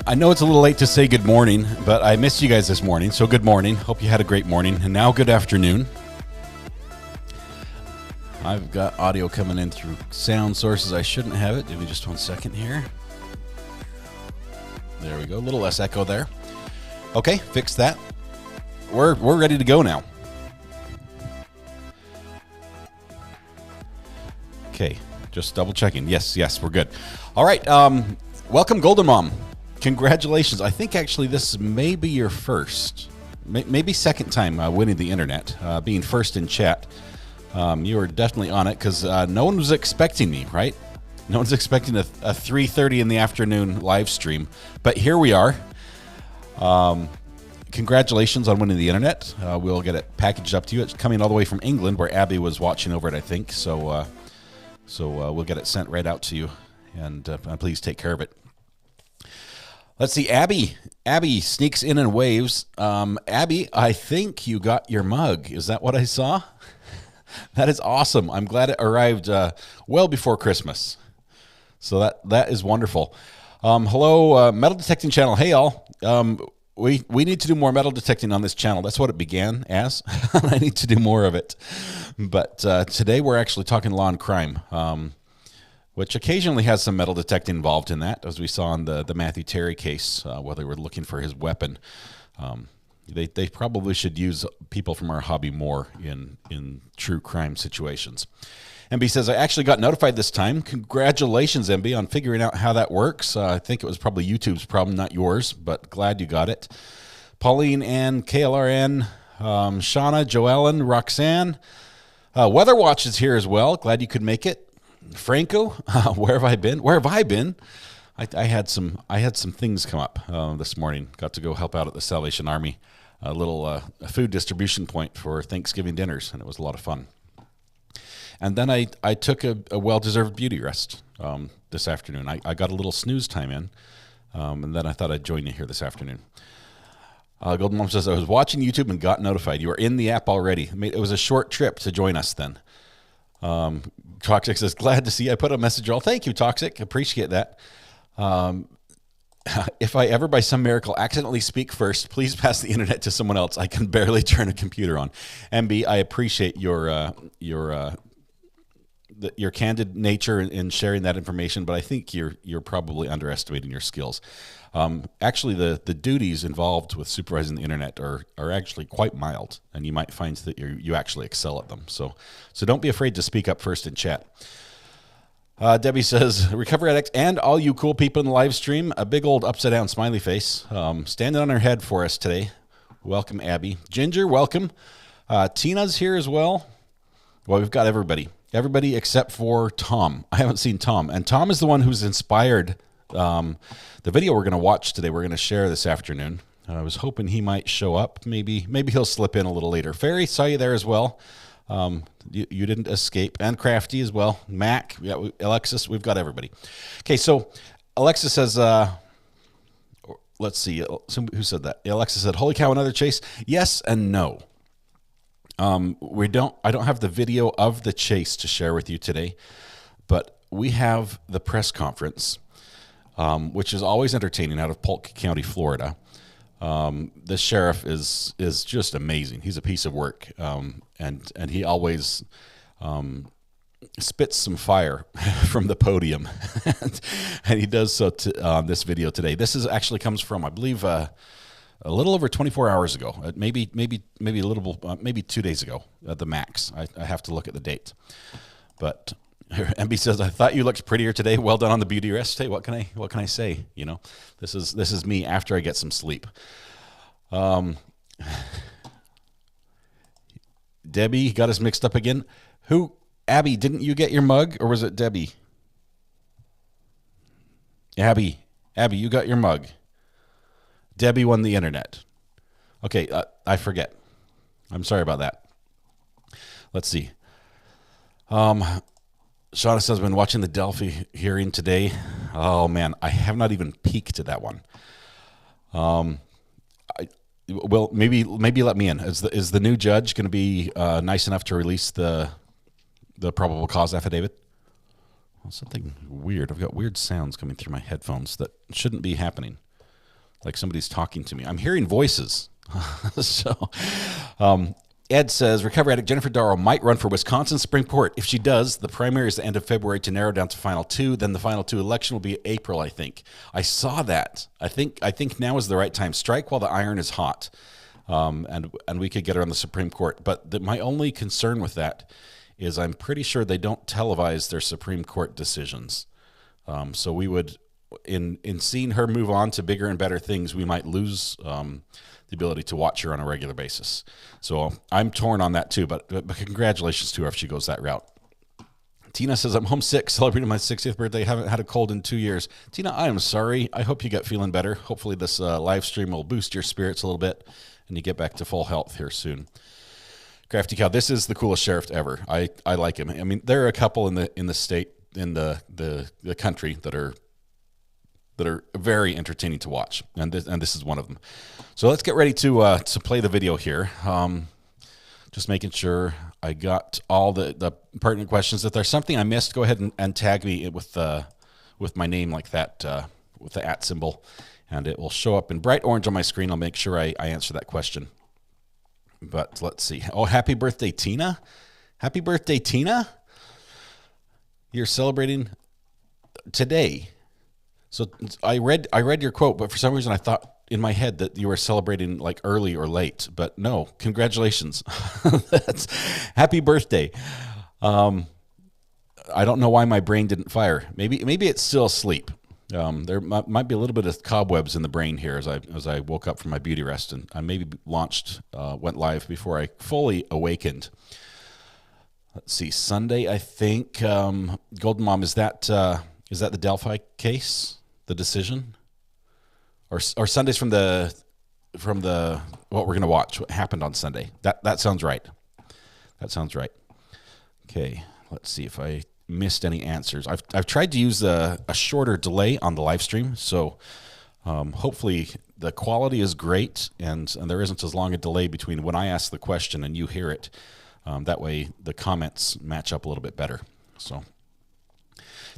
I know it's a little late to say good morning, but I missed you guys this morning, so good morning. Hope you had a great morning, and now good afternoon. I've got audio coming in through sound sources. I shouldn't have it. Give me just 1 second here. There we go. A little less echo there. Okay, fix that. We're ready to go now. Okay, just double checking. Yes, we're good. All right, welcome, Golden Mom. Congratulations. I think actually this may be your first, maybe second time winning the internet, being first in chat. You were definitely on it because no one was expecting me, right? No one's expecting a 3:30 in the afternoon live stream, but here we are. Congratulations on winning the internet. We'll get it packaged up to you. It's coming all the way from England where Abby was watching over it, I think. So we'll get it sent right out to you, and please take care of it. Let's see, Abby sneaks in and waves. Abby, I think you got your mug. Is that what I saw? That is awesome. I'm glad it arrived well before Christmas. So that is wonderful. Hello, metal detecting channel. Hey, all. We need to do more metal detecting on this channel. That's what it began as. I need to do more of it. But today we're actually talking law and crime. Which occasionally has some metal detecting involved in that, as we saw in the Matthew Terry case, where they were looking for his weapon. They probably should use people from our hobby more in true crime situations. MB says, I actually got notified this time. Congratulations, MB, on figuring out how that works. I think it was probably YouTube's problem, not yours, but glad you got it. Pauline Ann, KLRN, Shauna, Joellen, Roxanne. Weather Watch is here as well. Glad you could make it. Franco, where have I been? Where have I been? I had some things come up this morning. Got to go help out at the Salvation Army, a little food distribution point for Thanksgiving dinners, and it was a lot of fun. And then I took a well-deserved beauty rest this afternoon. I got a little snooze time in, and then I thought I'd join you here this afternoon. Golden Mom says, I was watching YouTube and got notified. You are in the app already. It was a short trip to join us then. Toxic says, glad to see. I put a message all. Thank you, Toxic. Appreciate that. If I ever by some miracle accidentally speak first, please pass the internet to someone else. I can barely turn a computer on. MB, I appreciate your candid nature in sharing that information, but I think you're probably underestimating your skills. Actually, the duties involved with supervising the internet are actually quite mild, and you might find that you actually excel at them. So don't be afraid to speak up first in chat. Debbie says, Recovery Addict and all you cool people in the live stream, a big old upside down smiley face, standing on her head for us today. Welcome, Abby. Ginger, welcome. Tina's here as well. Well, we've got everybody except for Tom. I haven't seen Tom, and Tom is the one who's inspired the video we're going to watch today. We're going to share this afternoon. I was hoping he might show up. Maybe he'll slip in a little later. Fairy, saw you there as well. You didn't escape. And Crafty as well. Mac, yeah, Alexis, we've got everybody. Okay, so Alexis says, let's see, who said that? Alexis said, holy cow, another chase? Yes and no. I don't have the video of the chase to share with you today, but we have the press conference, which is always entertaining out of Polk County, Florida. The sheriff is just amazing. He's a piece of work, and he always spits some fire from the podium, and he does so on this video today. This actually comes from, I believe, a little over 24 hours ago, maybe a little, maybe 2 days ago at the max. I have to look at the date. But MB says, I thought you looked prettier today. Well done on the beauty rest. Hey, what can I say? You know, this is me after I get some sleep. Debbie got us mixed up again. Who, Abby, didn't you get your mug, or was it Debbie? Abby, you got your mug. Debbie won the internet. Okay, I forget. I'm sorry about that. Let's see. Shauna says, I've been watching the Delphi hearing today. Oh, man, I have not even peeked at that one. Well, maybe let me in. Is the new judge going to be nice enough to release the probable cause affidavit? Well, something weird. I've got weird sounds coming through my headphones that shouldn't be happening. Like somebody's talking to me. I'm hearing voices. So, Ed says, recovery addict Jennifer Darrow might run for Wisconsin Supreme Court. If she does, the primary is the end of February to narrow down to final two. Then the final two election will be April, I think. I saw that. I think now is the right time. Strike while the iron is hot. And we could get her on the Supreme Court. But my only concern with that is I'm pretty sure they don't televise their Supreme Court decisions. So we would, in seeing her move on to bigger and better things, we might lose the ability to watch her on a regular basis. So I'm torn on that too, but congratulations to her if she goes that route. Tina says, I'm homesick, celebrating my 60th birthday. Haven't had a cold in 2 years. Tina, I am sorry. I hope you get feeling better. Hopefully this live stream will boost your spirits a little bit and you get back to full health here soon. Crafty Cow, this is the coolest sheriff ever. I like him. I mean, there are a couple in the state, in the country that are very entertaining to watch, and this is one of them. So let's get ready to play the video here. Just making sure I got all the pertinent questions. If there's something I missed, go ahead and tag me with my name like that, with the @ symbol, and it will show up in bright orange on my screen. I'll make sure I answer that question. But let's see. Oh, happy birthday, Tina! Happy birthday, Tina! You're celebrating today. So I read your quote, but for some reason I thought in my head that you were celebrating like early or late. But no, congratulations. That's happy birthday. I don't know why my brain didn't fire. Maybe it's still asleep. There might be a little bit of cobwebs in the brain here as I woke up from my beauty rest, and I maybe went live before I fully awakened. Let's see, Sunday, I think. Golden Mom, is that the Delphi case, the decision, or Sundays from the what we're gonna watch? What happened on Sunday? That sounds right. That sounds right. Okay, let's see if I missed any answers. I've tried to use a shorter delay on the live stream, so hopefully the quality is great and there isn't as long a delay between when I ask the question and you hear it. That way the comments match up a little bit better. So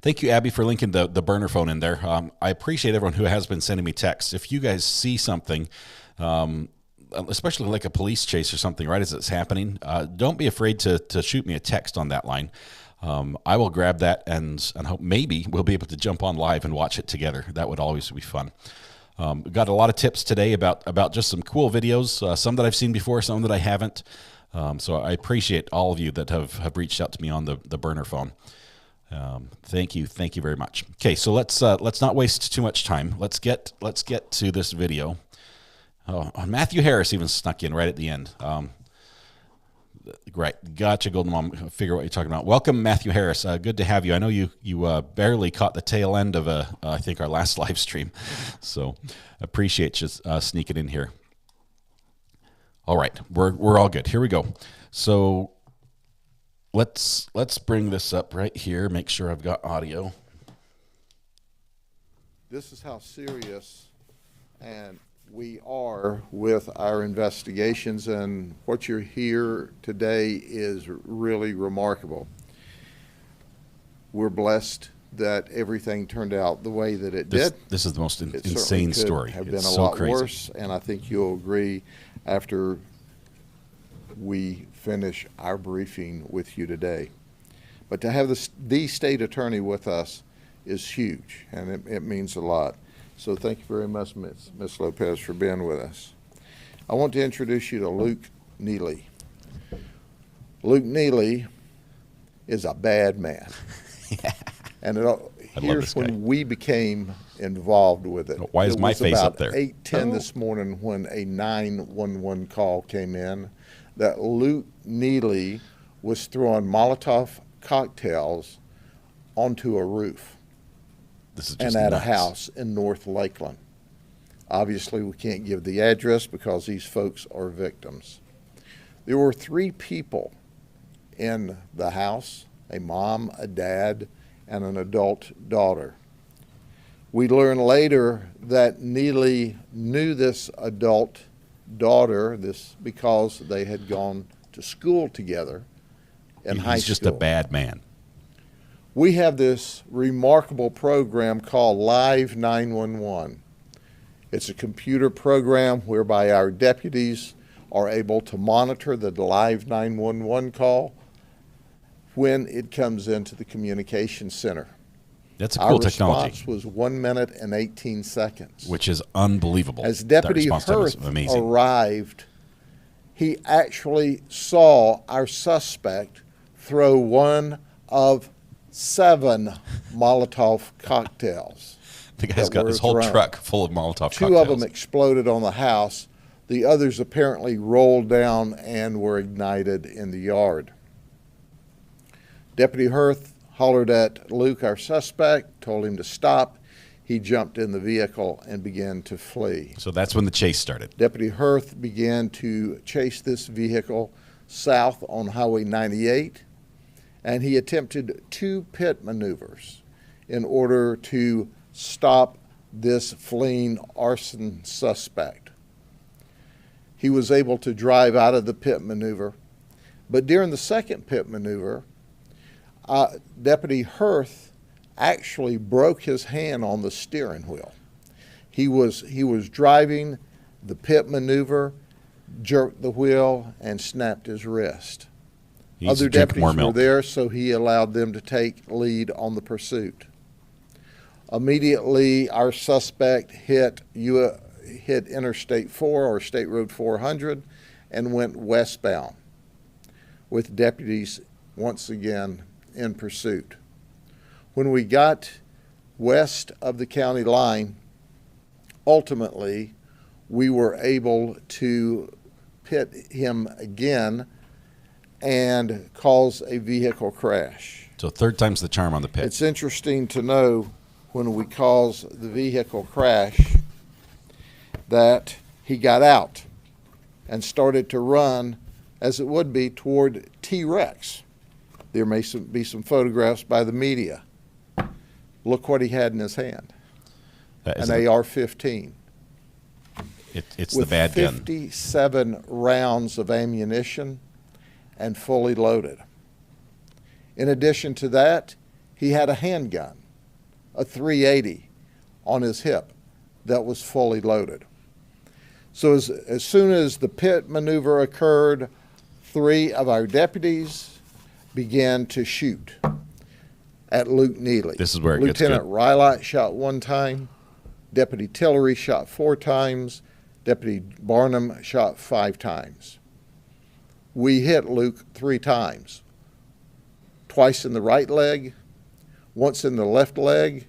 thank you, Abby, for linking the burner phone in there. I appreciate everyone who has been sending me texts. If you guys see something, especially like a police chase or something, right as it's happening, don't be afraid to shoot me a text on that line. I will grab that and hope maybe we'll be able to jump on live and watch it together. That would always be fun. Got a lot of tips today about just some cool videos, some that I've seen before, some that I haven't. So I appreciate all of you that have reached out to me on the burner phone. Thank you very much. Okay, so let's not waste too much time. Let's get to this video. Oh, Matthew Harris even snuck in right at the end. Right, gotcha, Golden Mom. Figure what you're talking about. Welcome, Matthew Harris. Good to have you. I know you barely caught the tail end of I think our last live stream, so appreciate you sneaking in here. All right, we're all good. Here we go. So let's bring this up right here. Make sure I've got audio. This is how serious and we are with our investigations, and what you're here today is really remarkable. We're blessed that everything turned out the way that it did. This is the most insane story. Have been a lot worse, and I think you'll agree after we finish our briefing with you today. But to have the state attorney with us is huge, and it means a lot. So thank you very much, Ms. Lopez, for being with us. I want to introduce you to Luke Neely. Luke Neely is a bad man. And here's when we became involved with it. Why is my face up there? It was about 8:10 this morning when a 911 call came in that Luke Neely was throwing Molotov cocktails onto a roof and at a house in North Lakeland. Obviously, we can't give the address because these folks are victims. There were 3 people in the house, a mom, a dad, and an adult daughter. We learned later that Neely knew this adult daughter because they had gone to school together in high school. He's just a bad man. We have this remarkable program called Live 911. It's a computer program whereby our deputies are able to monitor the live 911 call when it comes into the communication center. That's a cool technology. Our response was 1 minute and 18 seconds. Which is unbelievable. As Deputy Hurth arrived, he actually saw our suspect throw one of 7 Molotov cocktails. The guy's got his whole truck full of Molotov cocktails. 2 of them exploded on the house. The others apparently rolled down and were ignited in the yard. Deputy Hurth hollered at Luke, our suspect, told him to stop. He jumped in the vehicle and began to flee. So that's when the chase started. Deputy Hurth began to chase this vehicle south on Highway 98, and he attempted 2 pit maneuvers in order to stop this fleeing arson suspect. He was able to drive out of the pit maneuver, but during the second pit maneuver, Deputy Hurth actually broke his hand on the steering wheel. He was driving the pit maneuver, jerked the wheel, and snapped his wrist. Other deputies were there, so he allowed them to take lead on the pursuit. Immediately, our suspect hit Interstate 4 or State Road 400 and went westbound with deputies once again in pursuit. When we got west of the county line, ultimately, we were able to pit him again and cause a vehicle crash. So 3rd time's the charm on the pit. It's interesting to know when we caused the vehicle crash that he got out and started to run, as it would be, toward T-Rex. There may be some photographs by the media. Look what he had in his hand. An AR-15. It's the bad gun. With 57 rounds of ammunition and fully loaded. In addition to that, he had a handgun, a .380 on his hip that was fully loaded. So as soon as the pit maneuver occurred, 3 of our deputies began to shoot at Luke Neely. This is where it gets good. Lieutenant Rylot shot 1 time, Deputy Tillery shot 4 times, Deputy Barnum shot 5 times. We hit Luke 3 times, twice in the right leg, once in the left leg,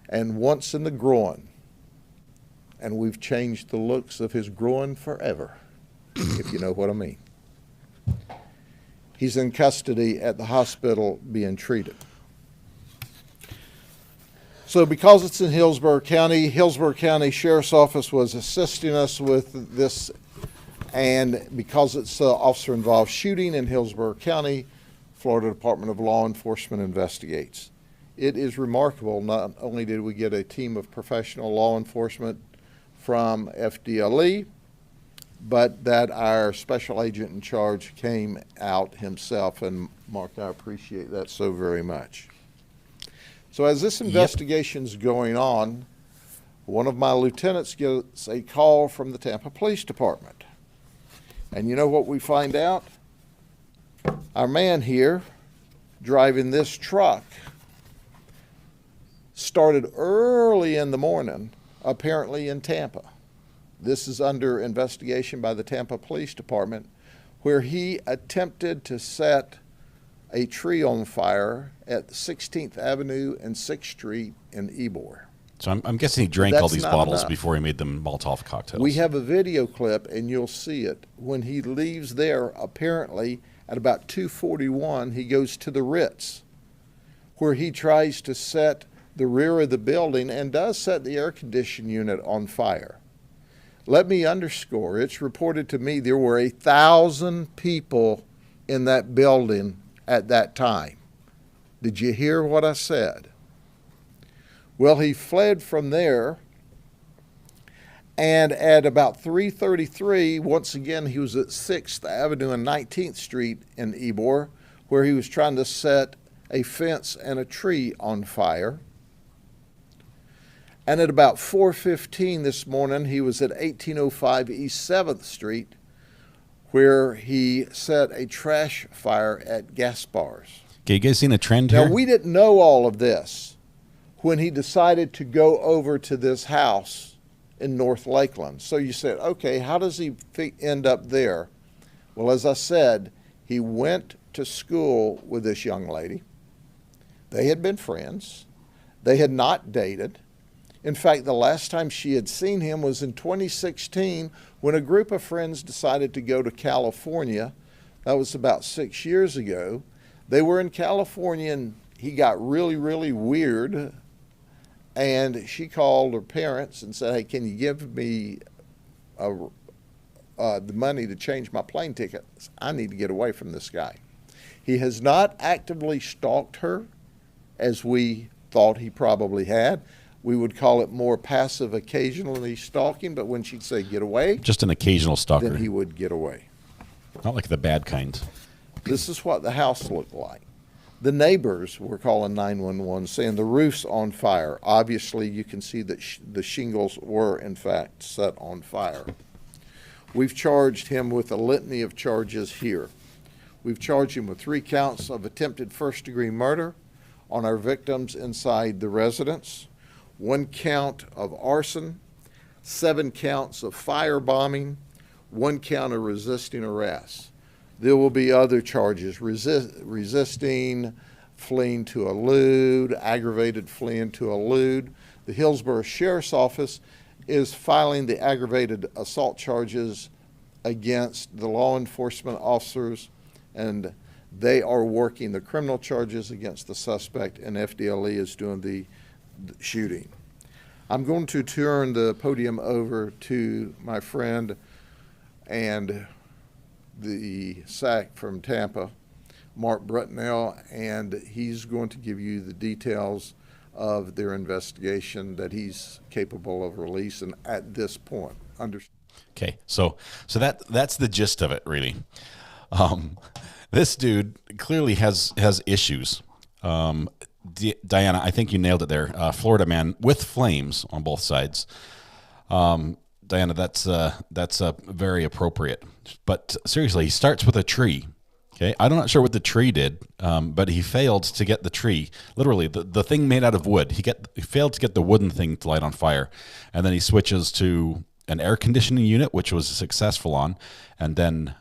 and once in the groin. And we've changed the looks of his groin forever, if you know what I mean. He's in custody at the hospital being treated. So because it's in Hillsborough County Sheriff's Office was assisting us with this, and because it's an officer-involved shooting in Hillsborough County, Florida Department of Law Enforcement investigates. It is remarkable, not only did we get a team of professional law enforcement from FDLE, but that our special agent in charge came out himself, and Mark, I appreciate that so very much. So as this investigation's going on, one of my lieutenants gets a call from the Tampa Police Department. And you know what we find out? Our man here driving this truck started early in the morning, apparently in Tampa. This is under investigation by the Tampa Police Department, where he attempted to set a tree on fire at 16th Avenue and 6th Street in Ybor. So I'm guessing he drank all these bottles before he made them Molotov cocktails. We have a video clip, and you'll see it. When he leaves there, apparently at about 2:41, he goes to the Ritz, where he tries to set the rear of the building and does set the air conditioning unit on fire. Let me underscore, it's reported to me there were 1,000 people in that building at that time. Did you hear what I said? Well, he fled from there, and at about 3:33, once again, he was at 6th Avenue and 19th Street in Ybor, where he was trying to set a fence and a tree on fire. And at about 4:15 this morning, he was at 1805 East 7th Street, where he set a trash fire at gas bars. Okay, you guys seen a trend here? Now, we didn't know all of this when he decided to go over to this house in North Lakeland. So you said, okay, how does he end up there? Well, as I said, he went to school with this young lady. They had been friends. They had not dated. In fact, the last time she had seen him was in 2016 when a group of friends decided to go to California. That was about 6 years ago. They were in California, and he got really, really weird. And she called her parents and said, hey, can you give me the money to change my plane ticket? I need to get away from this guy. He has not actively stalked her as we thought he probably had. We would call it more passive, occasionally stalking, but when she'd say get away, just an occasional stalker. then he would get away. Not like the bad kind. This is what the house looked like. The neighbors were calling 911 saying the roof's on fire. Obviously, you can see that the shingles were, in fact, set on fire. We've charged him with a litany of charges here. We've charged him with 3 counts of attempted first-degree murder on our victims inside the residence, 1 count of arson, 7 counts of firebombing, 1 count of resisting arrest. There will be other charges, resisting, fleeing to elude, aggravated fleeing to elude. The Hillsborough Sheriff's Office is filing the aggravated assault charges against the law enforcement officers, and they are working the criminal charges against the suspect, and FDLE is doing the shooting. I'm going to turn the podium over to my friend and the SAC from Tampa, Mark Brutnell, and he's going to give you the details of their investigation that he's capable of releasing at this point. Okay, so that's the gist of it, really. This dude clearly has issues. Diana, I think you nailed it there. Florida man with flames on both sides. Diana, that's very appropriate. But seriously, he starts with a tree. Okay, I'm not sure what the tree did, but he failed to get the tree. Literally, the thing made out of wood. He failed to get the wooden thing to light on fire, and then he switches to an air conditioning unit, which was successful on, and then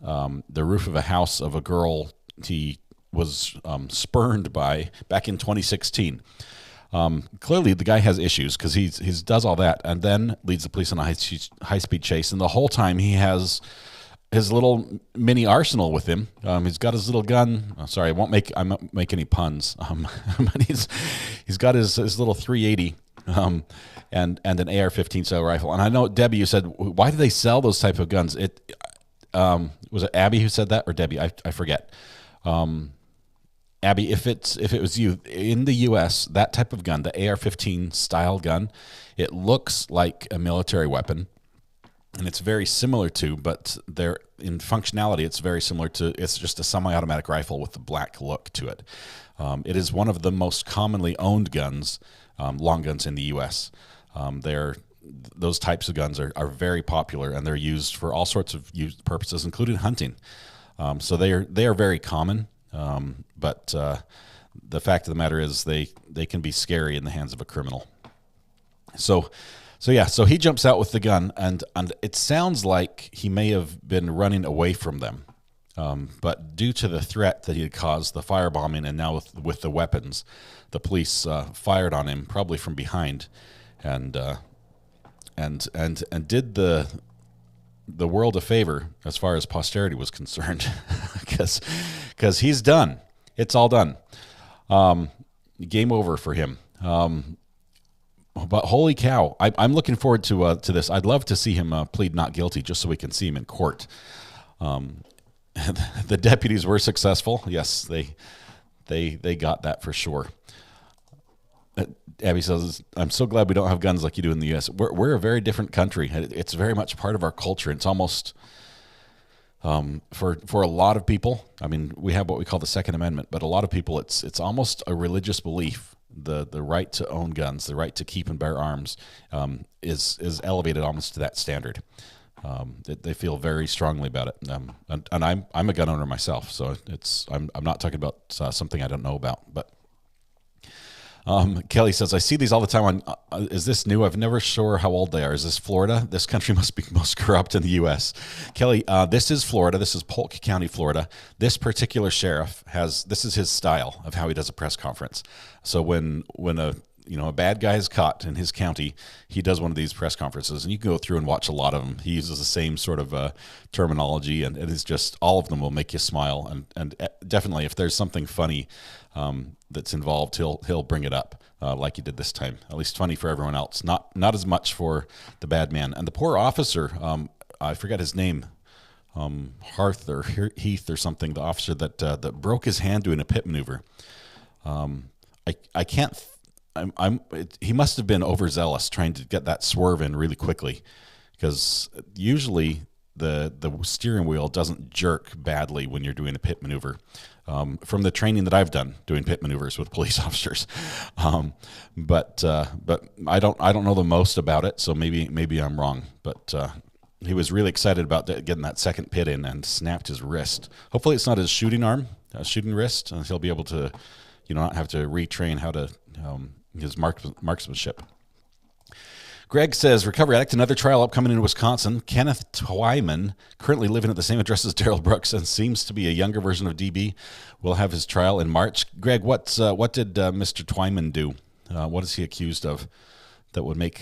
the roof of a house of a girl he was spurned by back in 2016. Clearly, the guy has issues because he does all that and then leads the police on a high-speed chase. And the whole time he has his little mini arsenal with him. He's got his little gun. Oh, sorry, I won't make any puns. But he's got his little 380 and an AR-15 style rifle. And I know, Debbie, you said, why do they sell those type of guns? Was it Abby who said that, or Debbie? I forget. Abby, if it was you, in the U.S., that type of gun, the AR-15 style gun, it looks like a military weapon, and it's very similar to, but in functionality, it's very similar to, it's just a semi-automatic rifle with a black look to it. It is one of the most commonly owned guns, long guns in the U.S. Those types of guns are very popular, and they're used for all sorts of purposes, including hunting. So they are very common. But the fact of the matter is they can be scary in the hands of a criminal. So So yeah, so he jumps out with the gun, and it sounds like he may have been running away from them. But due to the threat that he had caused, the firebombing, and now with the weapons, the police fired on him, probably from behind, and did the world a favor as far as posterity was concerned, because he's done. It's all done. Game over for him. But holy cow, I'm looking forward to this. I'd love to see him plead not guilty, just so we can see him in court. The deputies were successful. Yes, they got that for sure. Abby says, "I'm so glad we don't have guns like you do in the U.S. We're a very different country. It's very much part of our culture. It's almost for a lot of people. I mean, we have what we call the Second Amendment, but a lot of people, it's almost a religious belief. The right to own guns, the right to keep and bear arms, is elevated almost to that standard. They feel very strongly about it, and I'm a gun owner myself, so I'm not talking about something I don't know about. But Kelly says, I see these all the time on, is this new? I'm never sure how old they are. Is this Florida? This country must be most corrupt in the U.S. Kelly, this is Florida. This is Polk County, Florida. This particular sheriff this is his style of how he does a press conference. So when a bad guy is caught in his county, he does one of these press conferences, and you can go through and watch a lot of them. He uses the same sort of terminology, and it is just, all of them will make you smile. And definitely, if there's something funny that's involved, he'll bring it up like he did this time. At least funny for everyone else, not as much for the bad man. And the poor officer, I forget his name, Heath or something. The officer that broke his hand doing a pit maneuver. I can't. He must have been overzealous trying to get that swerve in really quickly, because usually the steering wheel doesn't jerk badly when you're doing a pit maneuver. From the training that I've done doing pit maneuvers with police officers, but I don't know the most about it, so maybe I'm wrong. But he was really excited about getting that second pit in and snapped his wrist. Hopefully, it's not his shooting wrist, and he'll be able to, not have to retrain how to his marksmanship. Greg says, Recovery Addict, another trial upcoming in Wisconsin. Kenneth Twyman, currently living at the same address as Darrell Brooks and seems to be a younger version of DB, will have his trial in March. Greg, what did Mr. Twyman do? What is he accused of that would make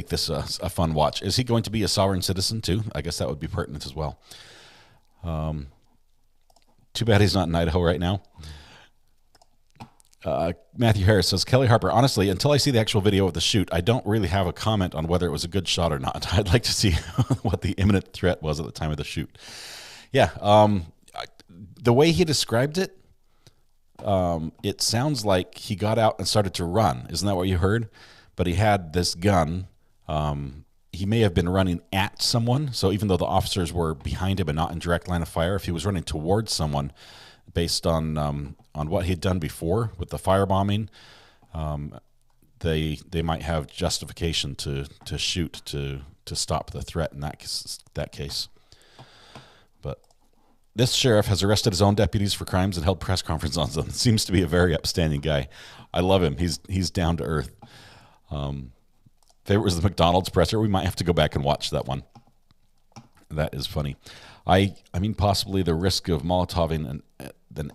this a fun watch? Is he going to be a sovereign citizen too? I guess that would be pertinent as well. Too bad he's not in Idaho right now. Matthew Harris says, Kelly Harper, honestly, until I see the actual video of the shoot, I don't really have a comment on whether it was a good shot or not. I'd like to see what the imminent threat was at the time of the shoot. Yeah, the way he described it, it sounds like he got out and started to run. Isn't that what you heard? But he had this gun. He may have been running at someone. So even though the officers were behind him and not in direct line of fire, if he was running towards someone, based on what he'd done before with the firebombing, they might have justification to shoot to stop the threat in that case. But this sheriff has arrested his own deputies for crimes and held press conferences on them. Seems to be a very upstanding guy. I love him. He's down to earth. Favorite was the McDonald's presser. We might have to go back and watch that one. That is funny. I mean, possibly the risk of Molotoving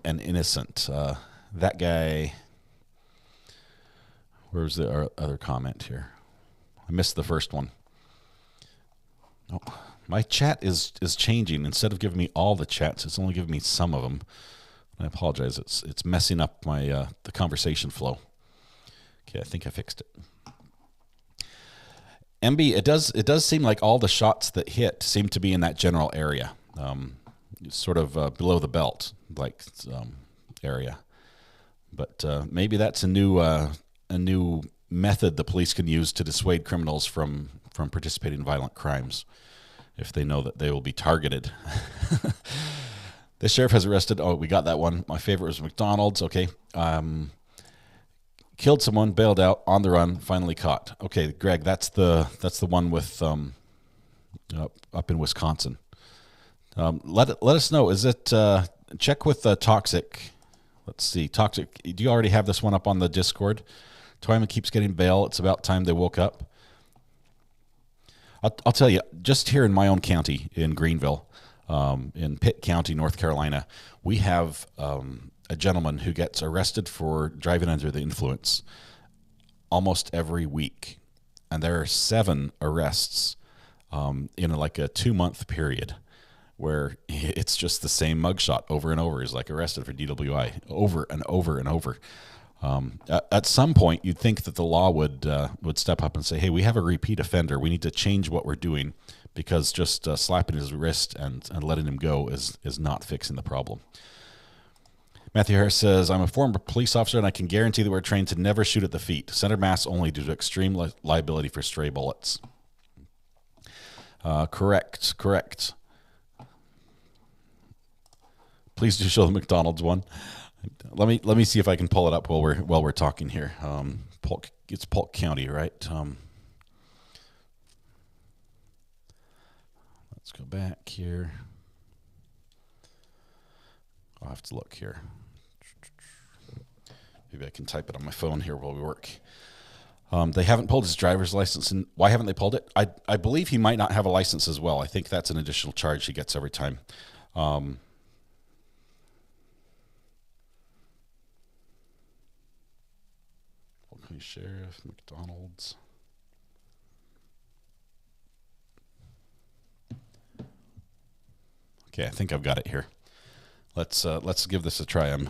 an innocent. That guy. Where's the other comment here? I missed the first one. Oh, my chat is changing. Instead of giving me all the chats, it's only giving me some of them. I apologize. It's messing up my the conversation flow. Okay, I think I fixed it. MB, it does seem like all the shots that hit seem to be in that general area, sort of below the belt, like area. But maybe that's a new method the police can use to dissuade criminals from participating in violent crimes, if they know that they will be targeted. The sheriff has arrested. Oh, we got that one. My favorite was McDonald's. Okay. Killed someone, bailed out, on the run, finally caught. Okay, Greg, that's the one with up in Wisconsin. Let us know. Is it check with Toxic? Let's see, Toxic. Do you already have this one up on the Discord? Twyman keeps getting bail. It's about time they woke up. I'll tell you, just here in my own county, in Greenville, in Pitt County, North Carolina, we have a gentleman who gets arrested for driving under the influence almost every week. And there are 7 arrests in like a 2-month period where it's just the same mugshot over and over. He's like arrested for DWI over and over and over. At some point, you'd think that the law would step up and say, hey, we have a repeat offender. We need to change what we're doing, because just slapping his wrist and letting him go is not fixing the problem. Matthew Harris says, I'm a former police officer, and I can guarantee that we're trained to never shoot at the feet. Center mass only due to extreme liability for stray bullets. Correct. Please do show the McDonald's one. Let me see if I can pull it up while we're talking here. It's Polk County, right? Let's go back here. I'll have to look here. Maybe I can type it on my phone here while we work. They haven't pulled his driver's license. And why haven't they pulled it? I believe he might not have a license as well. I think that's an additional charge he gets every time. Sheriff, McDonald's. Okay, I think I've got it here. Let's give this a try. I'm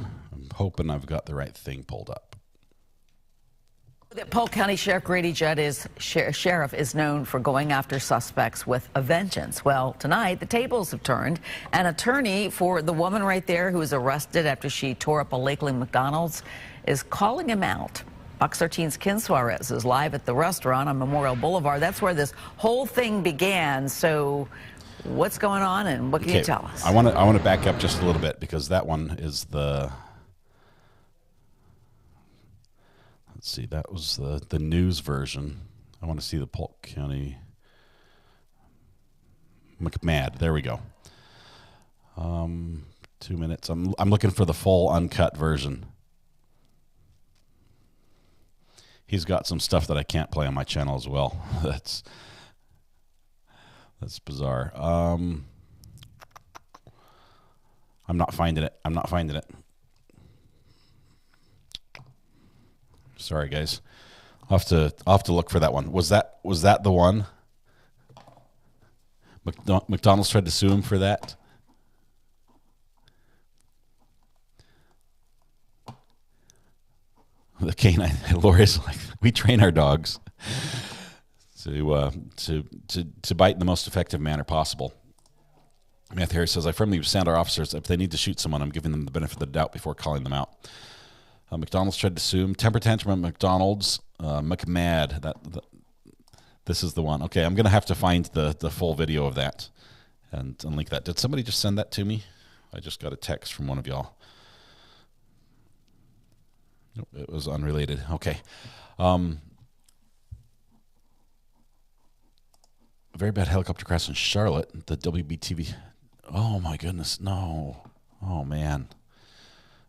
hoping I've got the right thing pulled up. The Polk County Sheriff Grady Judd sheriff is known for going after suspects with a vengeance. Well, tonight the tables have turned. An attorney for the woman right there who was arrested after she tore up a Lakeland McDonald's is calling him out. Fox 13's Ken Suarez is live at the restaurant on Memorial Boulevard. That's where this whole thing began. So what's going on, and what can you tell us? I want to back up just a little bit, because that one is the, let's see, that was the news version. I want to see the Polk County McMad. There we go. 2 minutes. I'm looking for the full uncut version. He's got some stuff that I can't play on my channel as well. That's bizarre. I'm not finding it. Sorry, guys. I'll have to look for that one. Was that the one? McDonald's tried to sue him for that. The canine Lori's like, we train our dogs to bite in the most effective manner possible. Matthew Harris says, I firmly stand our officers. If they need to shoot someone, I'm giving them the benefit of the doubt before calling them out. McDonald's tried to sue him. Temper tantrum at McDonald's. McMad. This is the one. Okay, I'm going to have to find the full video of that and link that. Did somebody just send that to me? I just got a text from one of y'all. Nope, it was unrelated. Okay. Very bad helicopter crash in Charlotte. The WBTV. Oh, my goodness. No. Oh, man.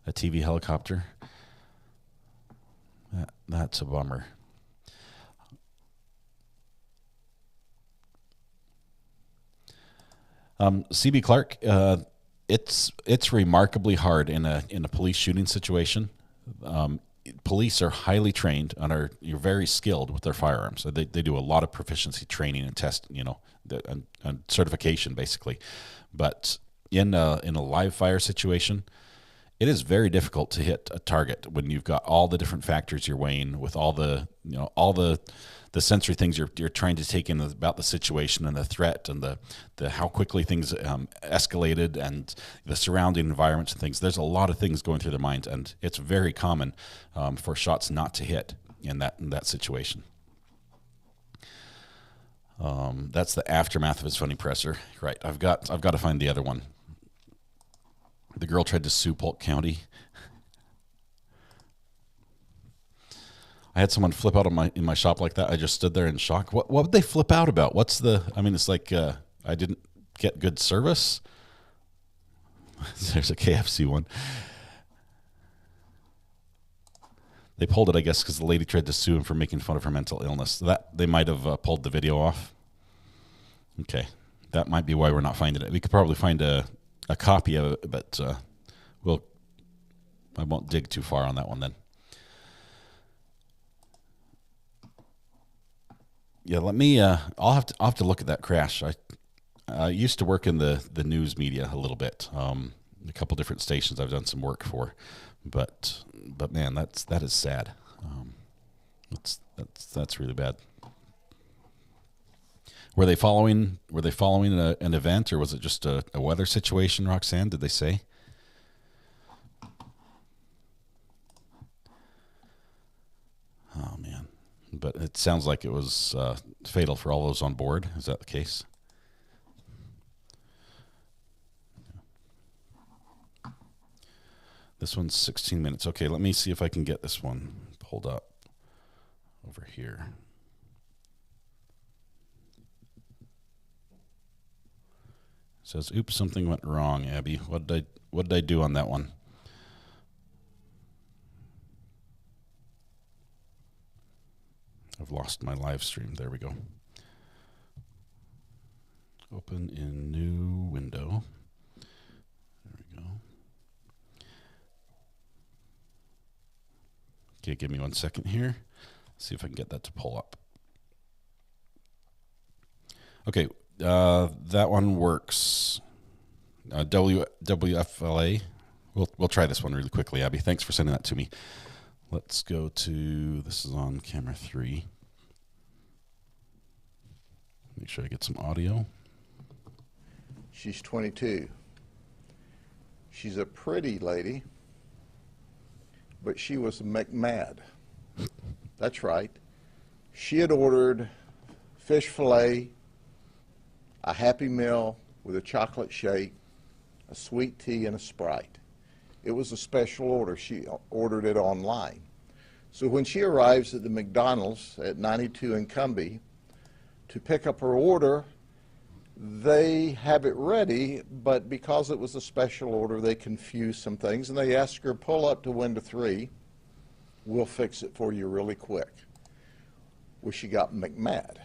A TV helicopter. That's a bummer. CB Clark, it's remarkably hard in a police shooting situation. Police are highly trained and you're very skilled with their firearms. So they do a lot of proficiency training and test, and certification basically. But in a live fire situation, it is very difficult to hit a target when you've got all the different factors you're weighing with all the sensory things you're trying to take in about the situation and the threat and the how quickly things escalated and the surrounding environments and things. There's a lot of things going through their minds, and it's very common for shots not to hit in that situation. That's the aftermath of his funny presser. Right, I've got to find the other one. The girl tried to sue Polk County. I had someone flip out in my shop like that. I just stood there in shock. What would they flip out about? It's like I didn't get good service. There's a KFC one. They pulled it, I guess, because the lady tried to sue him for making fun of her mental illness. That they might have pulled the video off. Okay, that might be why we're not finding it. We could probably find a copy of it, but I won't dig too far on that one then. Yeah, let me. I'll have to look at that crash. I used to work in the news media a little bit. A couple different stations I've done some work for, but man, that is sad. That's really bad. Were they following an event, or was it just a weather situation, Roxanne? Did they say? Oh man, but it sounds like it was fatal for all those on board. Is that the case? This one's 16 minutes. Okay, let me see if I can get this one pulled up over here. It says, "Oops, something went wrong, Abby. What did I do on that one?" I've lost my live stream. There we go. Open in new window. There we go. Okay, give me 1 second here. See if I can get that to pull up. Okay, that one works. WFLA. We'll try this one really quickly, Abby. Thanks for sending that to me. Let's go to, this is on camera 3. Make sure I get some audio. She's 22. She's a pretty lady, but she was McMad. That's right. She had ordered fish fillet, a Happy Meal with a chocolate shake, a sweet tea, and a Sprite. It was a special order. She ordered it online. So when she arrives at the McDonald's at 92 in Cumbie to pick up her order, they have it ready, but because it was a special order, they confused some things, and they asked her, pull up to window 3. We'll fix it for you really quick. Well, she got McMad.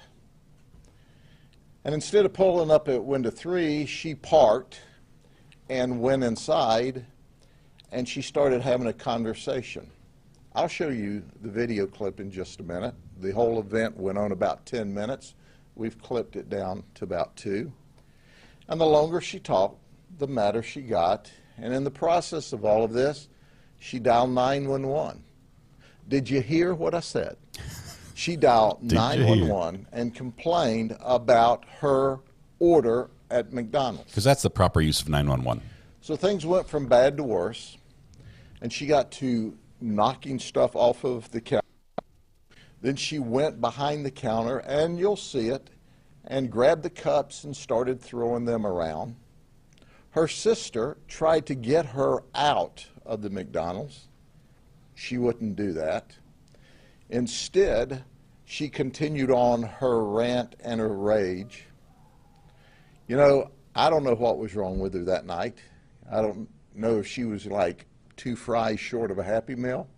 And instead of pulling up at window 3, she parked and went inside, and she started having a conversation. I'll show you the video clip in just a minute. The whole event went on about 10 minutes. We've clipped it down to about 2. And the longer she talked, the madder she got. And in the process of all of this, she dialed 911. Did you hear what I said? She dialed 911 and complained about her order at McDonald's. Because that's the proper use of 911. So things went from bad to worse, and she got to knocking stuff off of the counter. Then she went behind the counter, and you'll see it, and grabbed the cups and started throwing them around. Her sister tried to get her out of the McDonald's. She wouldn't do that. Instead, she continued on her rant and her rage. You know, I don't know what was wrong with her that night. I don't know if she was like 2 fries short of a Happy Meal,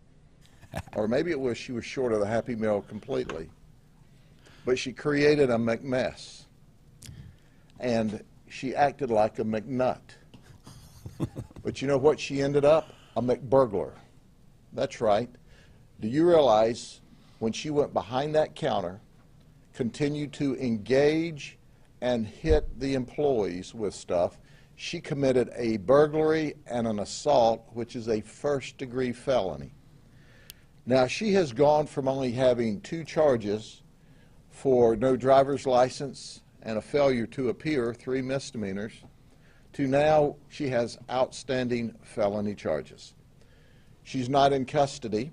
or maybe it was she was short of the Happy Meal completely. But she created a McMess, and she acted like a McNut. But you know what she ended up? A McBurglar. That's right. Do you realize when she went behind that counter, continued to engage and hit the employees with stuff, she committed a burglary and an assault, which is a first-degree felony. Now, she has gone from only having 2 charges for no driver's license and a failure to appear, 3 misdemeanors, to now she has outstanding felony charges. She's not in custody.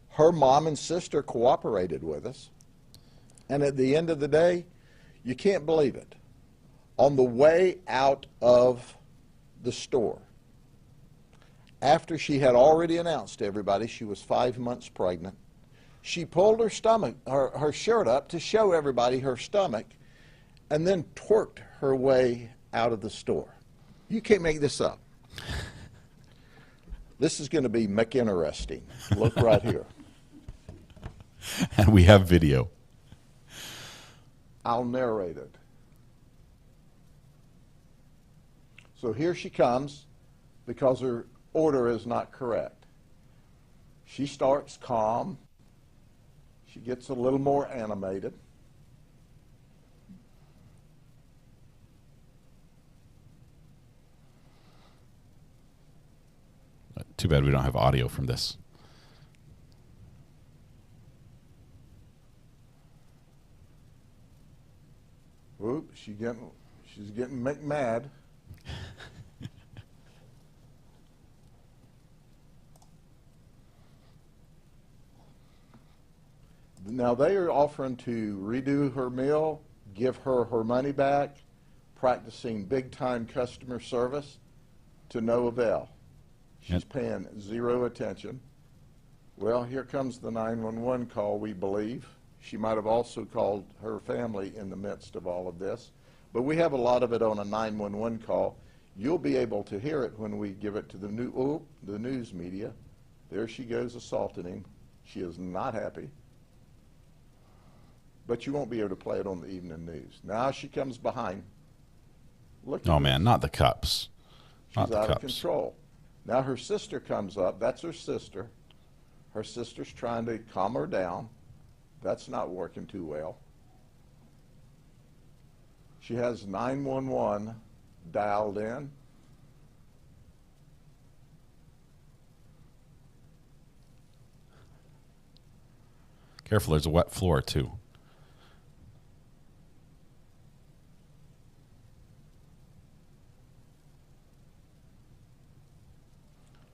Her mom and sister cooperated with us. And at the end of the day, you can't believe it. On the way out of the store, after she had already announced to everybody she was 5 months pregnant, she pulled her stomach, her shirt up to show everybody her stomach, and then twerked her way out of the store. You can't make this up. This is going to be McInteresting. Look right here. And we have video. I'll narrate it. So here she comes because her order is not correct. She starts calm. She gets a little more animated. Too bad we don't have audio from this. Whoop, she's getting mad. Now they are offering to redo her meal, give her her money back, practicing big-time customer service to no avail. She's paying zero attention. Well, here comes the 911 call, we believe. She might have also called her family in the midst of all of this. But we have a lot of it on a 911 call. You'll be able to hear it when we give it to the news media. There she goes assaulting him. She is not happy. But you won't be able to play it on the evening news. Now she comes behind. Look. Oh, man, not the cups. She's Not the out of cups. control. Now her sister comes up. That's her sister. Her sister's trying to calm her down. That's not working too well. She has 911 dialed in. Careful, there's a wet floor, too.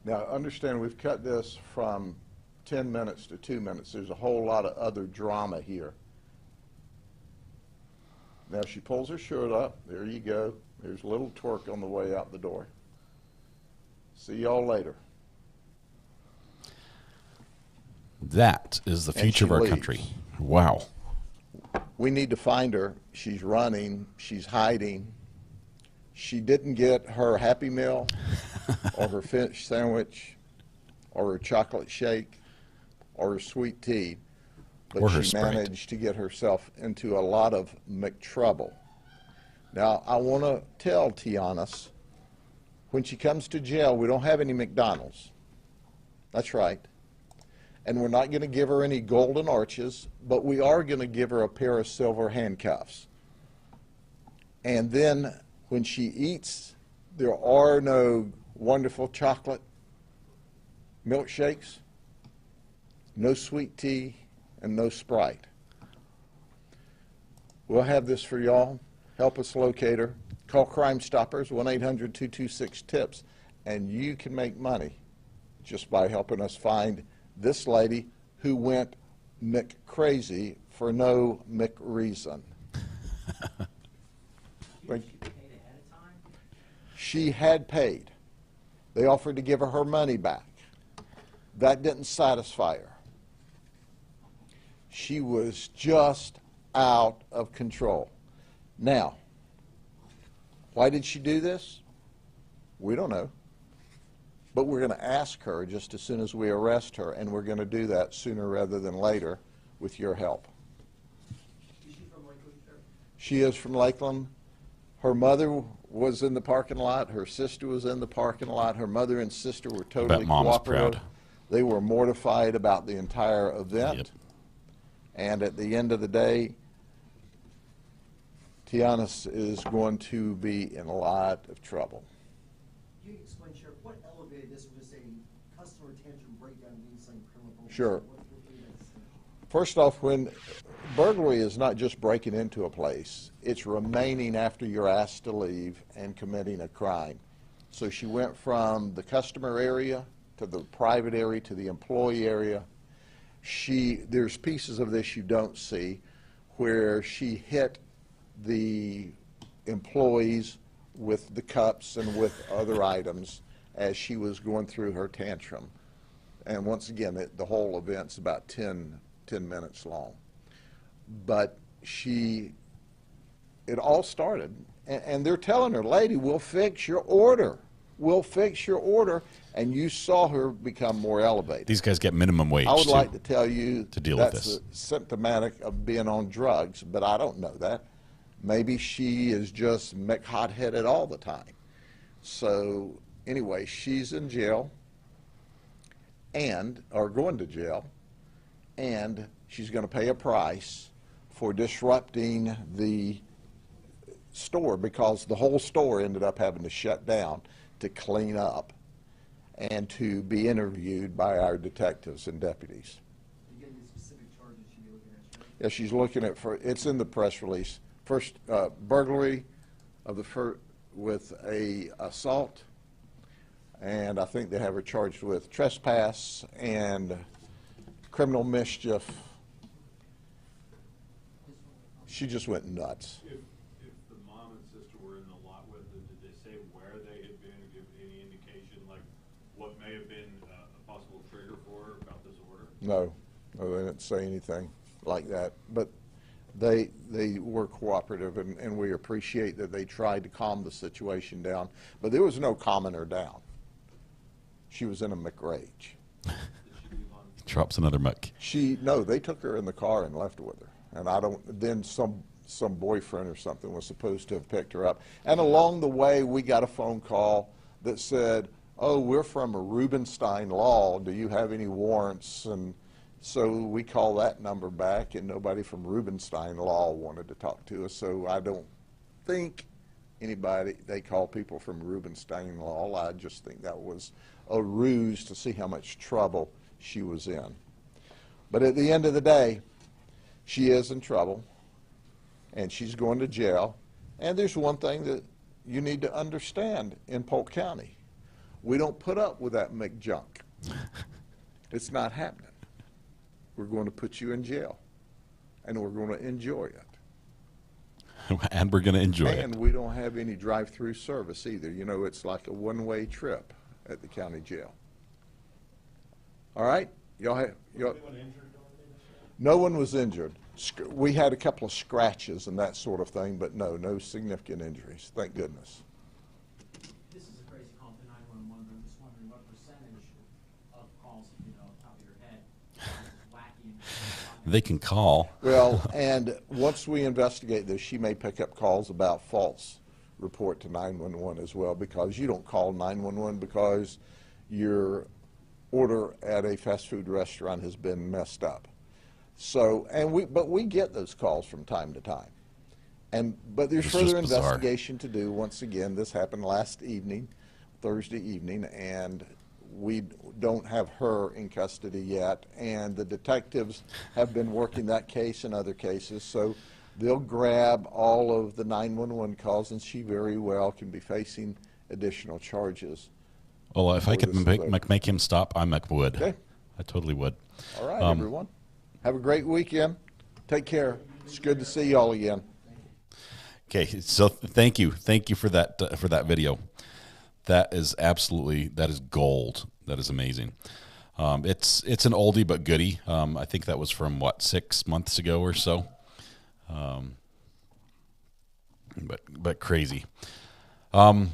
Now, understand, we've cut this from 10 minutes to 2 minutes. There's a whole lot of other drama here. Now, she pulls her shirt up. There you go. There's a little twerk on the way out the door. See y'all later. That is the And future she of our leaves. country. Wow. We need to find her. She's running. She's hiding. She didn't get her Happy Meal or her fish sandwich or her chocolate shake or her sweet tea, Or but her she Sprite. managed to get herself into a lot of McTrouble. Now, I want to tell Tiana, when she comes to jail, we don't have any McDonald's. That's right. And we're not going to give her any golden arches, but we are going to give her a pair of silver handcuffs. And then when she eats, there are no wonderful chocolate milkshakes, no sweet tea, and no Sprite. We'll have this for y'all. Help us locate her. Call Crime Stoppers, 1-800-226-TIPS, and you can make money just by helping us find this lady who went McCrazy for no McReason. Thank you. She had paid. They offered to give her her money back. That didn't satisfy her. She was just out of control. Now, why did she do this? We don't know. But we're going to ask her just as soon as we arrest her, and we're going to do that sooner rather than later with your help. Is she from Lakeland, sir? She is from Lakeland. Her mother was in the parking lot. Her sister was in the parking lot. Her mother and sister were totally Mom is cooperative. proud. They were mortified about the entire event. Yep. And at the end of the day, Tiana is going to be in a lot of trouble. Can you explain, Sheriff, what elevated this from just a customer tantrum breakdown being some criminal? Sure. What made that decision? First off, when burglary is not just breaking into a place, it's remaining after you're asked to leave and committing a crime. So she went from the customer area to the private area to the employee area. There's pieces of this you don't see where she hit the employees with the cups and with other items as she was going through her tantrum. And once again, the whole event's about 10 minutes long. But it all started, and they're telling her, lady, we'll fix your order. We'll fix your order. And you saw her become more elevated. These guys get minimum wage, I would too. like to tell you to deal with that's this. Symptomatic of being on drugs, but I don't know that. Maybe she is just hot-headed all the time. So anyway, she's in jail or going to jail, and she's going to pay a price for disrupting the store, because the whole store ended up having to shut down to clean up and to be interviewed by our detectives and deputies. Are you getting the specific charges she'd be looking at, Sheriff? Yeah, she's looking at, it's in the press release, first burglary of with a assault, and I think they have her charged with trespass and criminal mischief. She just went nuts. If the mom and sister were in the lot with her, did they say where they had been, or give any indication, like what may have been a possible trigger for her about this order? No, they didn't say anything like that. But they were cooperative, and we appreciate that they tried to calm the situation down. But there was no calming her down. She was in a McRage. Drops another muck. No, they took her in the car and left her with her. And then some boyfriend or something was supposed to have picked her up. And along the way, we got a phone call that said, "Oh, we're from Rubenstein Law. Do you have any warrants?" And so we called that number back, and nobody from Rubenstein Law wanted to talk to us. So I don't think they call people from Rubenstein Law. I just think that was a ruse to see how much trouble she was in. But at the end of the day, she is in trouble, and she's going to jail. And there's one thing that you need to understand in Polk County. We don't put up with that McJunk. It's not happening. We're going to put you in jail, and we're going to enjoy it. And we're going to enjoy it. And we don't have any drive-through service either. You know, it's like a one-way trip at the county jail. All right? No one was injured. We had a couple of scratches and that sort of thing, but no significant injuries. Thank goodness. This is a crazy call to 911, but I'm just wondering what percentage of calls, top of your head, is wacky. They can call. Well, and once we investigate this, she may pick up calls about false report to 911 as well, because you don't call 911 because your order at a fast food restaurant has been messed up. So, but we get those calls from time to time. But there's It's further just bizarre. investigation to do. Once again, this happened last evening, Thursday evening, and we don't have her in custody yet. And the detectives have been working that case and other cases, so they'll grab all of the 911 calls, and she very well can be facing additional charges. Well, if I could this is make him stop, I would. Okay. I totally would. All right, everyone. Have a great weekend. Take care. It's good to see y'all again. Okay, so thank you for that video. That is gold. That is amazing. It's an oldie but goodie. I think that was from 6 months ago or so. But crazy. Don't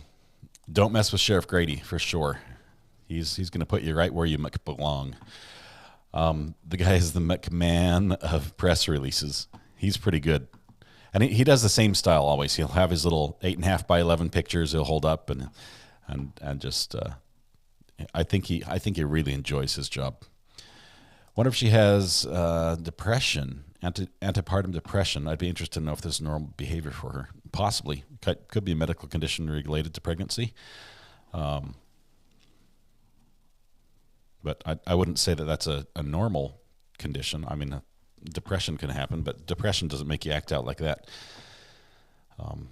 mess with Sheriff Grady for sure. He's going to put you right where you belong. The guy is the McMahon of press releases. He's pretty good. And he does the same style always. He'll have his little 8.5 by 11 pictures he'll hold up and just I think he really enjoys his job. Wonder if she has depression, antepartum depression. I'd be interested to know if this is normal behavior for her. Possibly. Could be a medical condition related to pregnancy. But I wouldn't say that that's a normal condition. I mean, depression can happen, but depression doesn't make you act out like that.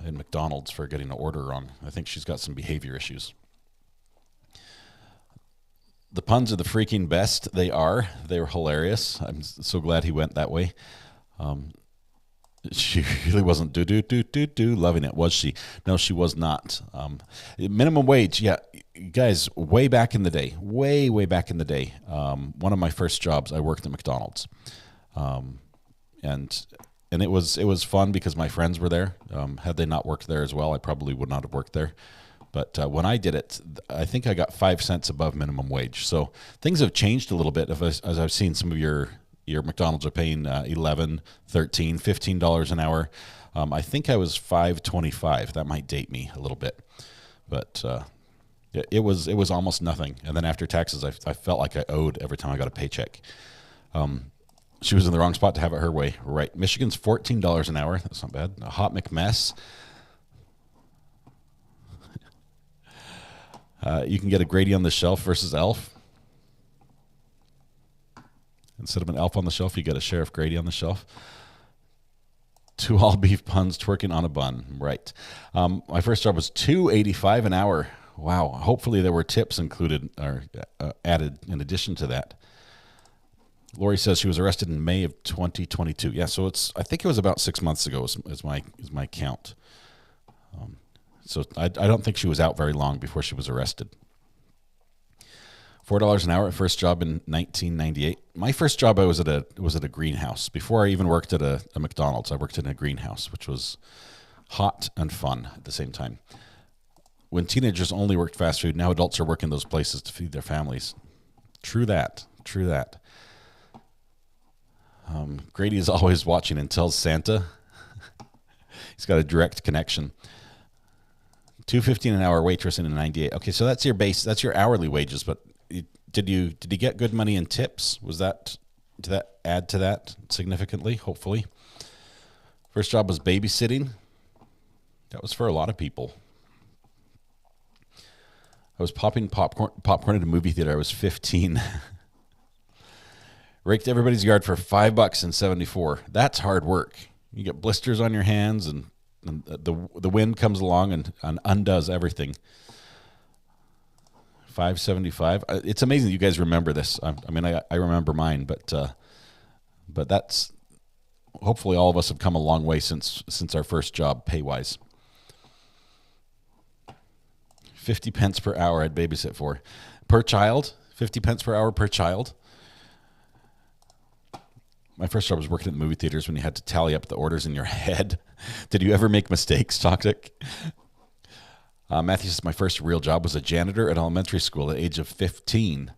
In McDonald's for getting an order wrong. I think she's got some behavior issues. The puns are the freaking best. They were hilarious. I'm so glad he went that way. She really wasn't loving it, was she? No, she was not. Minimum wage, yeah, guys. Way back in the day, way back in the day. One of my first jobs, I worked at McDonald's, and it was fun because my friends were there. Had they not worked there as well, I probably would not have worked there. But when I did it, I think I got 5 cents above minimum wage. So things have changed a little bit. As I've seen some of your McDonald's are paying $11, $13, $15 an hour. I think I was $5.25. That might date me a little bit. But it was almost nothing. And then after taxes, I felt like I owed every time I got a paycheck. She was in the wrong spot to have it her way. Right. Michigan's $14 an hour. That's not bad. A hot McMess. You can get a Grady on the shelf versus Elf. Instead of an Elf on the shelf, you get a Sheriff Grady on the shelf. 2 all beef buns twerking on a bun. Right. My first job was $2.85 an hour. Wow. Hopefully there were tips included or added in addition to that. Lori says she was arrested in May of 2022. Yeah, so I think it was about 6 months ago is my count. So I don't think she was out very long before she was arrested. $4 an hour. First job in 1998. My first job I was at a greenhouse. Before I even worked at a McDonald's, I worked in a greenhouse, which was hot and fun at the same time. When teenagers only worked fast food, now adults are working those places to feed their families. True that. Grady is always watching and tells Santa. He's got a direct connection. $2.15 an hour waitress in a 98. Okay, so that's your base. That's your hourly wages. But did you get good money in tips? Did that add to that significantly? Hopefully. First job was babysitting. That was for a lot of people. I was popping popcorn at a movie theater. I was 15. Raked everybody's yard for $5 in 74. That's hard work. You get blisters on your hands, and the wind comes along and undoes everything. $5.75. It's amazing that you guys remember this. I remember mine, but that's hopefully all of us have come a long way since our first job, pay wise. 50 pence per hour I'd babysit for per child. 50 pence per hour per child. My first job was working at the movie theaters when you had to tally up the orders in your head. Did you ever make mistakes, Toxic? Matthew says my first real job was a janitor at elementary school at the age of 15.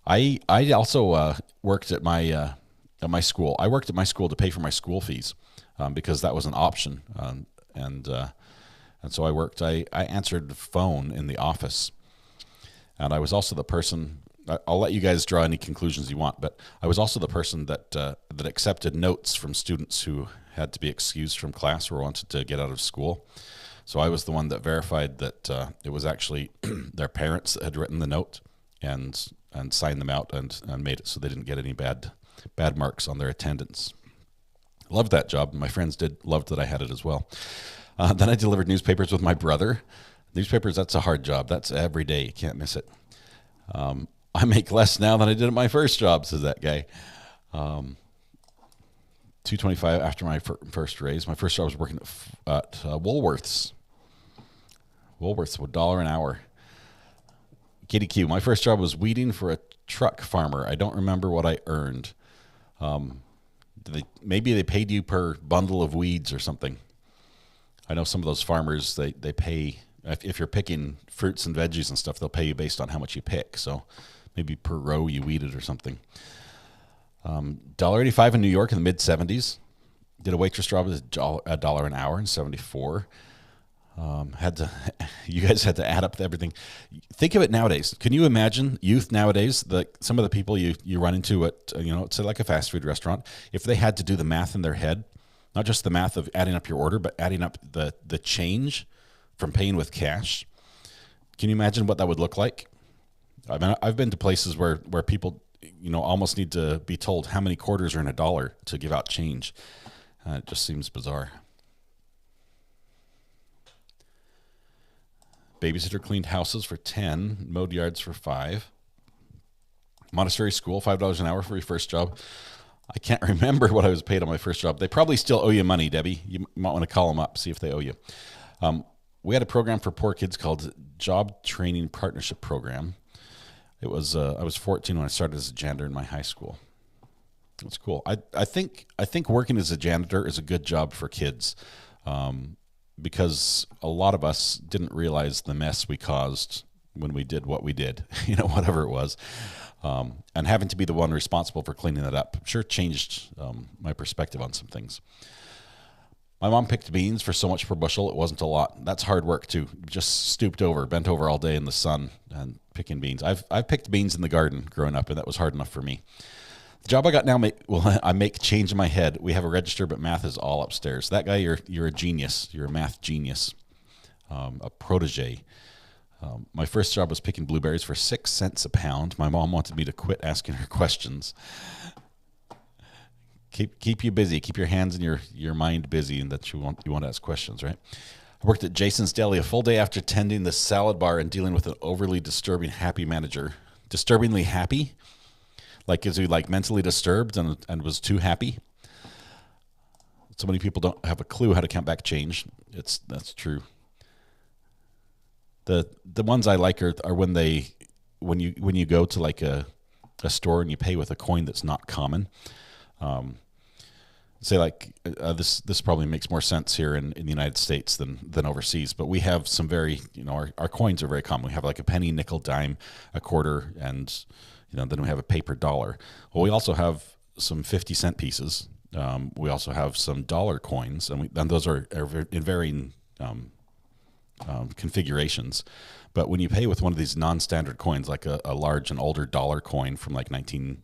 I also worked at my school. I worked at my school to pay for my school fees because that was an option. And so I worked. I answered the phone in the office, and I was also the person. I'll let you guys draw any conclusions you want, but I was also the person that accepted notes from students who had to be excused from class or wanted to get out of school. So I was the one that verified that it was actually their parents that had written the note and signed them out and made it so they didn't get any bad marks on their attendance. Loved that job. My friends loved that I had it as well. Then I delivered newspapers with my brother. Newspapers, that's a hard job. That's every day. You can't miss it. I make less now than I did at my first job, says that guy. $2.25 after my first raise. My first job was working at Woolworths. Woolworths, $1 an hour. Kitty Q. My first job was weeding for a truck farmer. I don't remember what I earned. Maybe they paid you per bundle of weeds or something. I know some of those farmers, they pay, if you're picking fruits and veggies and stuff, they'll pay you based on how much you pick. So maybe per row you weeded or something. $1.85 in New York in the mid-'70s. Did a waitress job at $1 an hour in 74. You guys had to add up everything. Think of it nowadays. Can you imagine youth nowadays? Some of the people you run into at say like a fast food restaurant, if they had to do the math in their head, not just the math of adding up your order, but adding up the change from paying with cash. Can you imagine what that would look like? I mean, I've been to places where people almost need to be told how many quarters are in $1 to give out change. It just seems bizarre. Babysitter cleaned houses for 10, mowed yards for 5. Montessori school, $5 an hour for your first job. I can't remember what I was paid on my first job. They probably still owe you money, Debbie. You might want to call them up, see if they owe you. We had a program for poor kids called Job Training Partnership Program. It was I was 14 when I started as a janitor in my high school. It's cool. I think working as a janitor is a good job for kids because a lot of us didn't realize the mess we caused when we did what we did, whatever it was. And having to be the one responsible for cleaning it up sure changed my perspective on some things. My mom picked beans for so much per bushel. It wasn't a lot. That's hard work too. Just stooped over, bent over all day in the sun and picking beans. I've picked beans in the garden growing up, and that was hard enough for me. The job I got now, I make change in my head. We have a register, but math is all upstairs. That guy, you're a genius. You're a math genius, a protege. My first job was picking blueberries for 6 cents a pound. My mom wanted me to quit asking her questions. Keep you busy. Keep your hands and your mind busy, and that you want to ask questions, right? I worked at Jason's Deli a full day after tending the salad bar and dealing with an overly disturbing happy manager. Disturbingly happy? Like, is he like mentally disturbed and was too happy? So many people don't have a clue how to count back change. That's true. The ones I like are when you go to like a store and you pay with a coin that's not common. Say like this probably makes more sense here in the United States than overseas, but we have some very, our coins are very common. We have like a penny, nickel, dime, a quarter, and then we have a paper dollar. Well, we also have some 50-cent pieces. We also have some dollar coins, and those are in varying configurations. But when you pay with one of these non-standard coins, like a large and older dollar coin from like in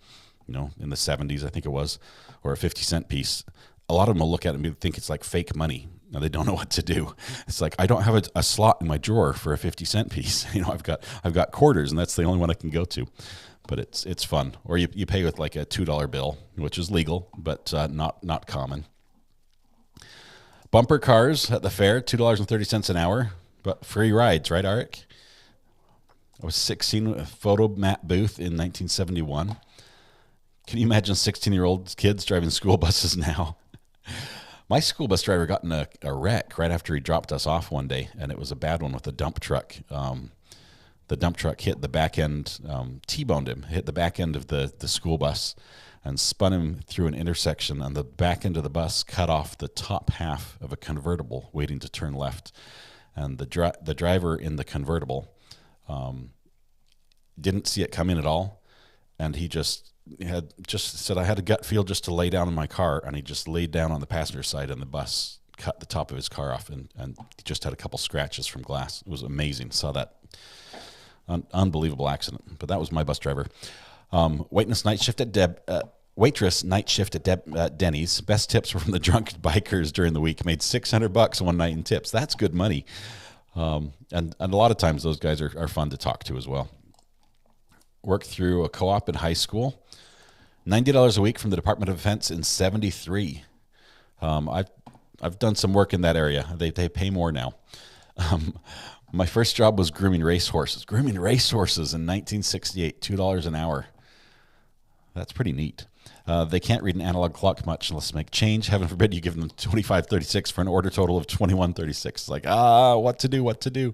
the 70s, I think it was, or a 50-cent piece, a lot of them will look at it and think it's like fake money. Now they don't know what to do. It's like, I don't have a slot in my drawer for a 50-cent piece. I've got quarters, and that's the only one I can go to. But it's fun. Or you pay with like a $2 bill, which is legal, but not common. Bumper cars at the fair, $2.30 an hour, but free rides, right, Arik? I was 16 with a photo mat booth in 1971. Can you imagine 16-year-old kids driving school buses now? My school bus driver got in a wreck right after he dropped us off one day, and it was a bad one with a dump truck. The dump truck hit the back end, T-boned him, hit the back end of the school bus and spun him through an intersection, and the back end of the bus cut off the top half of a convertible waiting to turn left. And the driver in the convertible didn't see it coming at all, and he just said, I had a gut feel just to lay down in my car, and he just laid down on the passenger side, and the bus cut the top of his car off, and he just had a couple scratches from glass. It was amazing. Saw that. Unbelievable accident. But that was my bus driver. Waitress night shift at Denny's. Best tips were from the drunk bikers during the week. Made $600 one night in tips. That's good money. And a lot of times those guys are fun to talk to as well. Worked through a co-op in high school. $90 a week from the Department of Defense in 73. I've done some work in that area. They pay more now. My first job was grooming racehorses. Grooming racehorses in 1968, $2 an hour. That's pretty neat. They can't read an analog clock much unless they make change. Heaven forbid you give them $25.36 for an order total of $21.36. It's like, what to do?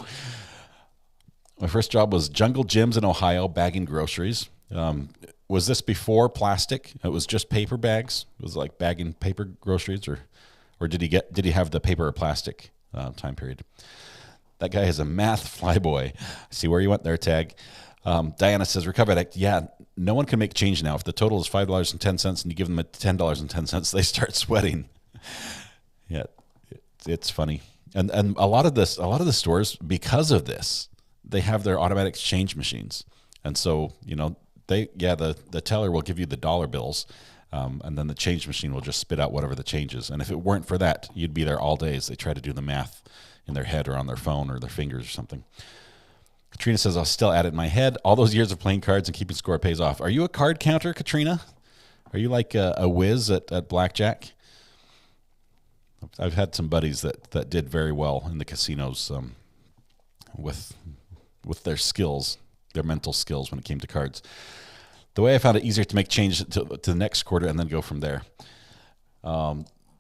My first job was Jungle Gyms in Ohio, bagging groceries. Was this before plastic? It was just paper bags. It was like bagging paper groceries, or did he have the paper or plastic time period? That guy is a math flyboy. See where you went there, Tag. Diana says, Recovered Act. Yeah, no one can make change now. If the total is $5.10 and you give them $10.10, they start sweating. Yeah, it's funny. And a lot of the stores, because of this, they have their automatic change machines. And so, the teller will give you the dollar bills, and then the change machine will just spit out whatever the change is. And if it weren't for that, you'd be there all day as they try to do the math in their head or on their phone or their fingers or something. Katrina says, I'll still at it in my head. All those years of playing cards and keeping score pays off. Are you a card counter, Katrina? Are you like a whiz at blackjack? I've had some buddies that did very well in the casinos with their skills, their mental skills when it came to cards. The way I found it easier to make change to the next quarter and then go from there.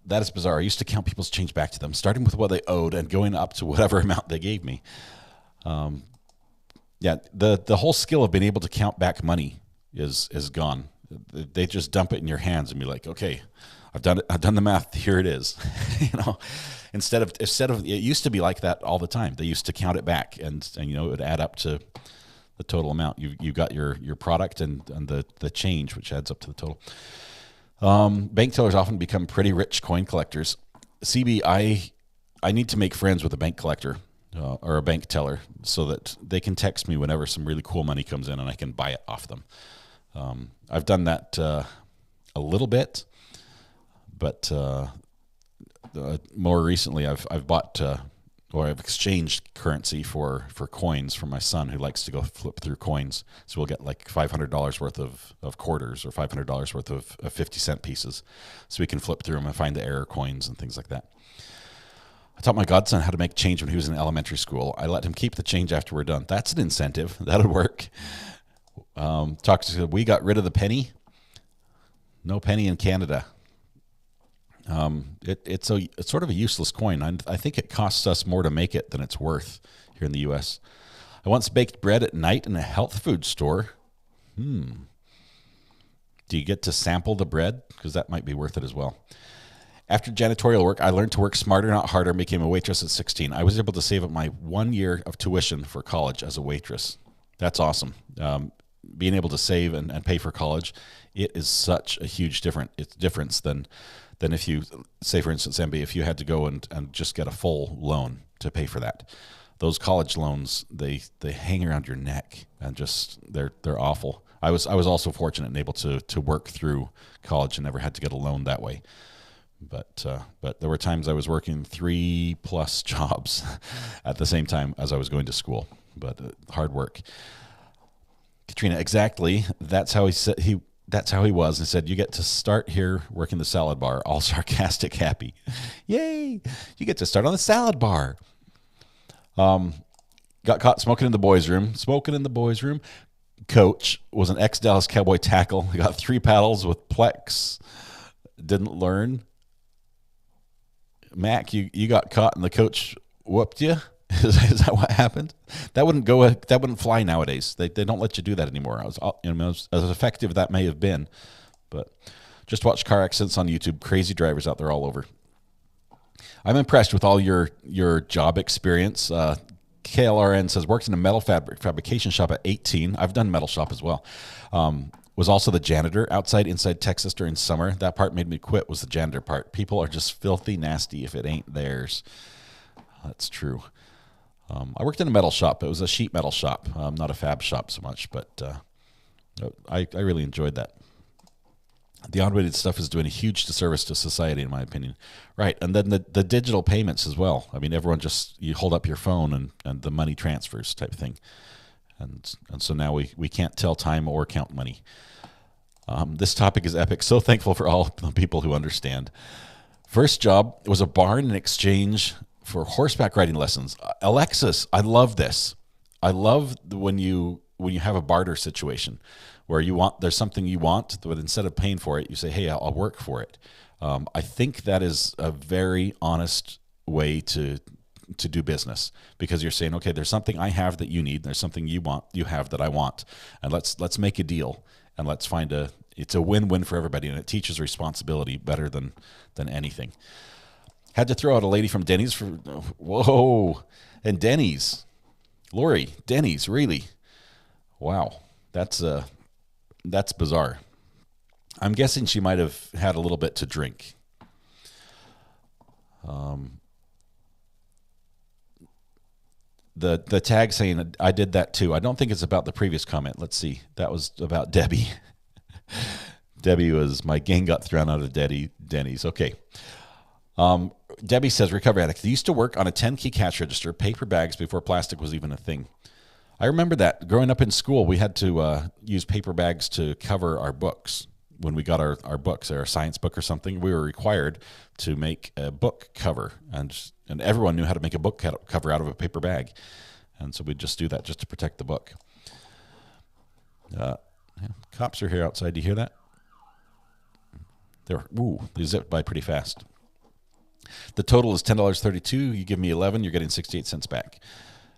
That is bizarre. I used to count people's change back to them, starting with what they owed and going up to whatever amount they gave me. The whole skill of being able to count back money is gone. They just dump it in your hands and be like, okay, I've done it. I've done the math. Here it is. Instead of it used to be like that all the time. They used to count it back and it would add up to the total amount. You got your product and the change, which adds up to the total. Bank tellers often become pretty rich coin collectors. CB, I need to make friends with a bank collector or a bank teller so that they can text me whenever some really cool money comes in and I can buy it off them. I've done that a little bit, but more recently I've bought or I've exchanged currency for coins from my son who likes to go flip through coins. So we'll get like $500 worth of quarters or $500 worth of 50-cent pieces, so we can flip through them and find the error coins and things like that. I taught my godson how to make change when he was in elementary school. I let him keep the change after we're done. That's an incentive. That would work. We got rid of the penny. No penny in Canada. It's sort of a useless coin. I think it costs us more to make it than it's worth here in the U.S. I once baked bread at night in a health food store. Do you get to sample the bread? Because that might be worth it as well. After janitorial work, I learned to work smarter, not harder, and became a waitress at 16. I was able to save up my 1 year of tuition for college as a waitress. That's awesome. Being able to save and pay for college, it is such a huge difference than if you, say for instance, MB, if you had to go and just get a full loan to pay for that. Those college loans, they hang around your neck and just they're awful. I was also fortunate and able to work through college and never had to get a loan that way. But there were times I was working 3+ jobs at the same time as I was going to school. But hard work. Katrina, exactly. That's how he said That's how he was. And said, "You get to start here working the salad bar." All sarcastic, happy. Yay! You get to start on the salad bar. Got caught smoking in the boys' room. Coach was an ex-Dallas Cowboy tackle. He got 3 paddles with Plex. Didn't learn. Mac, you got caught and the coach whooped you. Is that what happened? That wouldn't fly nowadays. They don't let you do that anymore. As effective that may have been, but just watch car accidents on YouTube. Crazy drivers out there all over. I'm impressed with all your job experience. KLRN says, worked in a metal fabrication shop at 18. I've done metal shop as well. Was also the janitor inside Texas during summer. That part made me quit, was the janitor part. People are just filthy nasty if it ain't theirs. That's true. I worked in a metal shop. It was a sheet metal shop, not a fab shop so much, but I really enjoyed that. The automated stuff is doing a huge disservice to society, in my opinion. Right, and then the digital payments as well. I mean, everyone you hold up your phone and the money transfers type of thing. And so now we can't tell time or count money. This topic is epic. So thankful for all the people who understand. First job was a barn in exchange for horseback riding lessons. Alexis, I love this. I love when you have a barter situation where there's something you want, but instead of paying for it, you say, "Hey, I'll work for it." I think that is a very honest way to do business, because you're saying, okay, there's something I have that you need, there's something you have that I want, and let's make a deal, and let's find it's a win-win for everybody, and it teaches responsibility better than anything. Had to throw out a lady from Denny's whoa, and Denny's, Lori, Denny's, really? Wow, that's bizarre. I'm guessing she might have had a little bit to drink. The tag saying, "I did that too." I don't think it's about the previous comment. Let's see. That was about Debbie. Debbie was, my gang got thrown out of Denny's. Okay. Debbie says, recovery addict. They used to work on a 10-key cash register, paper bags before plastic was even a thing. I remember that. Growing up in school, we had to use paper bags to cover our books. When we got our books, our science book or something, we were required to make a book cover, and everyone knew how to make a book cover out of a paper bag, and so we'd just do that just to protect the book. Cops are here outside. Do you hear that? They zipped by pretty fast. The total is $10.32. You give me 11, you're getting 68 cents back.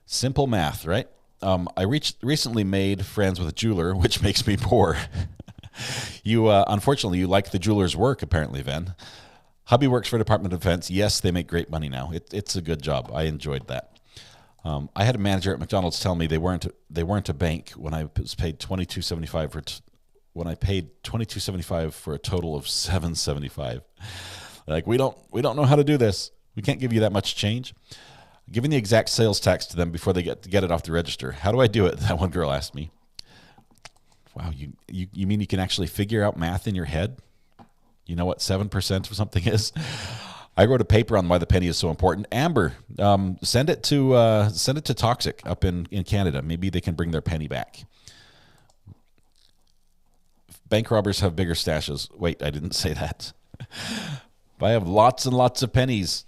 Simple math, right? I recently made friends with a jeweler, which makes me poor. You, unfortunately, you like the jeweler's work, apparently, Ven. Hubby works for Department of Defense. Yes, they make great money now. It's a good job. I enjoyed that. I had a manager at McDonald's tell me they weren't a bank when I was paid $22.75 when I paid $22.75 for a total of $7.75. Like, we don't know how to do this. We can't give you that much change. Giving the exact sales tax to them before they get it off the register. How do I do it? That one girl asked me. Wow, you mean you can actually figure out math in your head? You know what 7% of something is? I wrote a paper on why the penny is so important. Amber, send it to Toxic up in Canada. Maybe they can bring their penny back. Bank robbers have bigger stashes. Wait, I didn't say that. But I have lots and lots of pennies.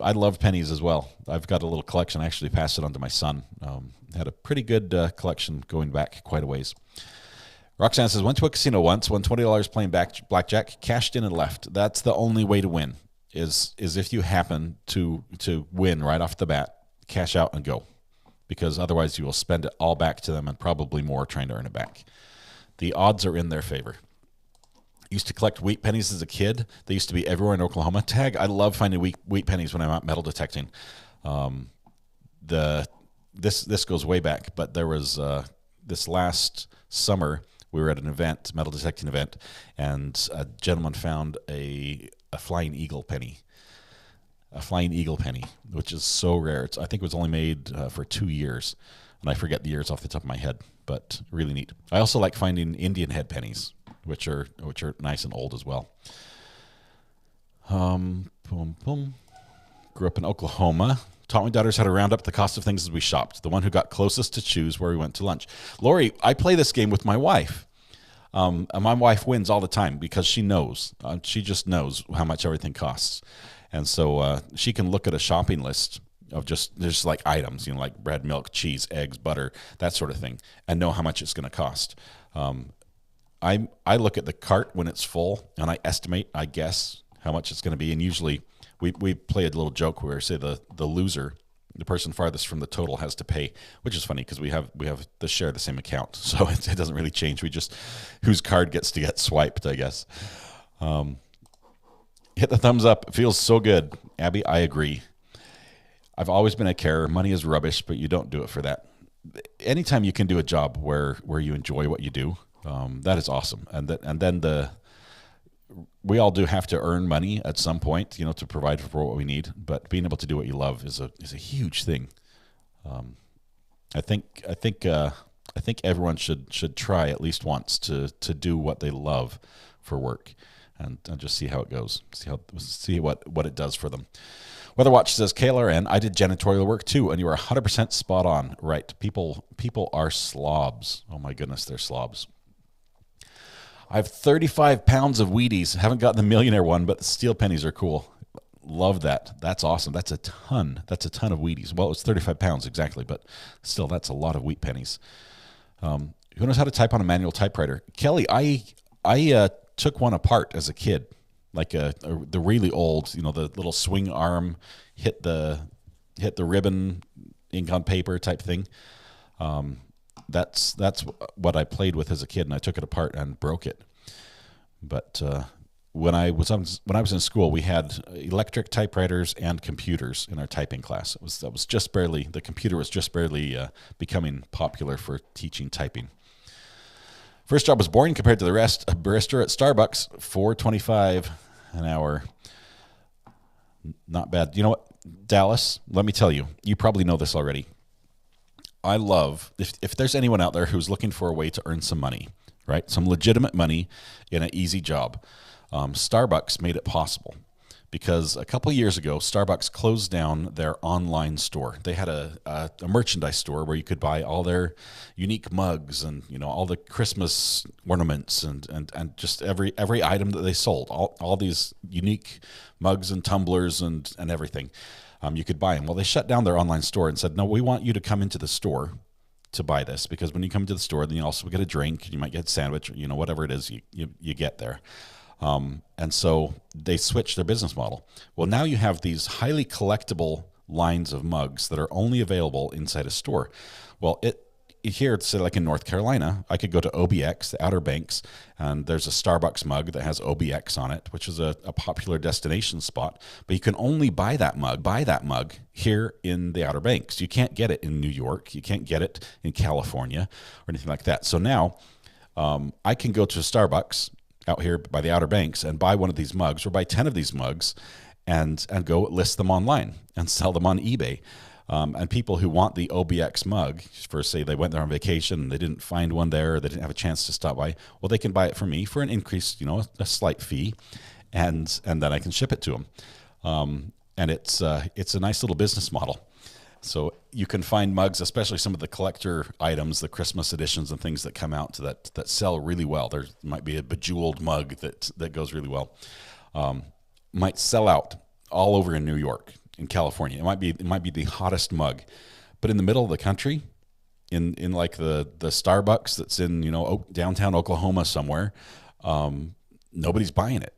I love pennies as well. I've got a little collection. I actually passed it on to my son. Had a pretty good collection going back quite a ways. Roxanne says, went to a casino once, won $20 playing blackjack, cashed in and left. That's the only way to win, is if you happen to win right off the bat, cash out and go. Because otherwise you will spend it all back to them and probably more trying to earn it back. The odds are in their favor. Used to collect wheat pennies as a kid. They used to be everywhere in Oklahoma. Tag, I love finding wheat pennies when I'm out metal detecting. This goes way back, but there was this last summer, we were at an event, metal detecting event, and a gentleman found a flying eagle penny. A flying eagle penny, which is so rare. I think it was only made for 2 years, and I forget the years off the top of my head, but really neat. I also like finding Indian head pennies, which are nice and old as well. Boom, boom. Grew up in Oklahoma. Taught my daughters how to round up the cost of things as we shopped. The one who got closest to choose where we went to lunch. Lori, I play this game with my wife. And my wife wins all the time because she knows. She just knows how much everything costs. And so she can look at a shopping list of just like items, like bread, milk, cheese, eggs, butter, that sort of thing, and know how much it's going to cost. I look at the cart when it's full, and I guess how much it's going to be. And usually we play a little joke where, say, the loser, the person farthest from the total, has to pay, which is funny because we have to share the same account, so it doesn't really change. We just, whose card gets to get swiped, I guess. Hit the thumbs up. It feels so good. Abby, I agree. I've always been a carer. Money is rubbish, but you don't do it for that. Anytime you can do a job where you enjoy what you do, that is awesome. And then we all do have to earn money at some point, to provide for what we need. But being able to do what you love is a huge thing. I think everyone should try at least once to do what they love for work, and just see how it goes. See what it does for them. Weatherwatch says, KLRN, I did janitorial work too, and you are 100% spot on. Right. People are slobs. Oh my goodness, they're slobs. I have 35 pounds of Wheaties. Haven't gotten the millionaire one, but the steel pennies are cool. Love that. That's awesome. That's a ton. That's a ton of Wheaties. Well, it's 35 pounds exactly, but still, that's a lot of wheat pennies. Who knows how to type on a manual typewriter? Kelly, I took one apart as a kid, like the really old, the little swing arm, hit the ribbon, ink on paper type thing. That's what I played with as a kid, and I took it apart and broke it. But when I was in school, we had electric typewriters and computers in our typing class. The computer was just barely becoming popular for teaching typing. First job was boring compared to the rest. A barista at Starbucks, $4.25 an hour. Not bad. You know what, Dallas? Let me tell you. You probably know this already. I love, if there's anyone out there who's looking for a way to earn some money, right? Some legitimate money in an easy job. Starbucks made it possible because a couple of years ago, Starbucks closed down their online store. They had a merchandise store where you could buy all their unique mugs and, all the Christmas ornaments and just every item that they sold, all these unique mugs and tumblers and everything. You could buy them. Well, they shut down their online store and said, no, we want you to come into the store to buy this, because when you come to the store, then you also get a drink, you might get a sandwich, whatever it is you get there. And so they switched their business model. Well, now you have these highly collectible lines of mugs that are only available inside a store. Well, here, say like in North Carolina, I could go to OBX, the Outer Banks, and there's a Starbucks mug that has OBX on it, which is a popular destination spot. But you can only buy that mug here in the Outer Banks. You can't get it in New York. You can't get it in California or anything like that. So now I can go to Starbucks out here by the Outer Banks and buy one of these mugs or buy 10 of these mugs and go list them online and sell them on eBay. And people who want the OBX mug, for say they went there on vacation and they didn't find one there, or they didn't have a chance to stop by, well, they can buy it from me for an increased, a slight fee, and then I can ship it to them. And it's a nice little business model. So you can find mugs, especially some of the collector items, the Christmas editions and things that come out that sell really well. There might be a bejeweled mug that goes really well. Might sell out all over in New York, in California. It might be the hottest mug, but in the middle of the country, in like the Starbucks that's in downtown Oklahoma somewhere, nobody's buying it.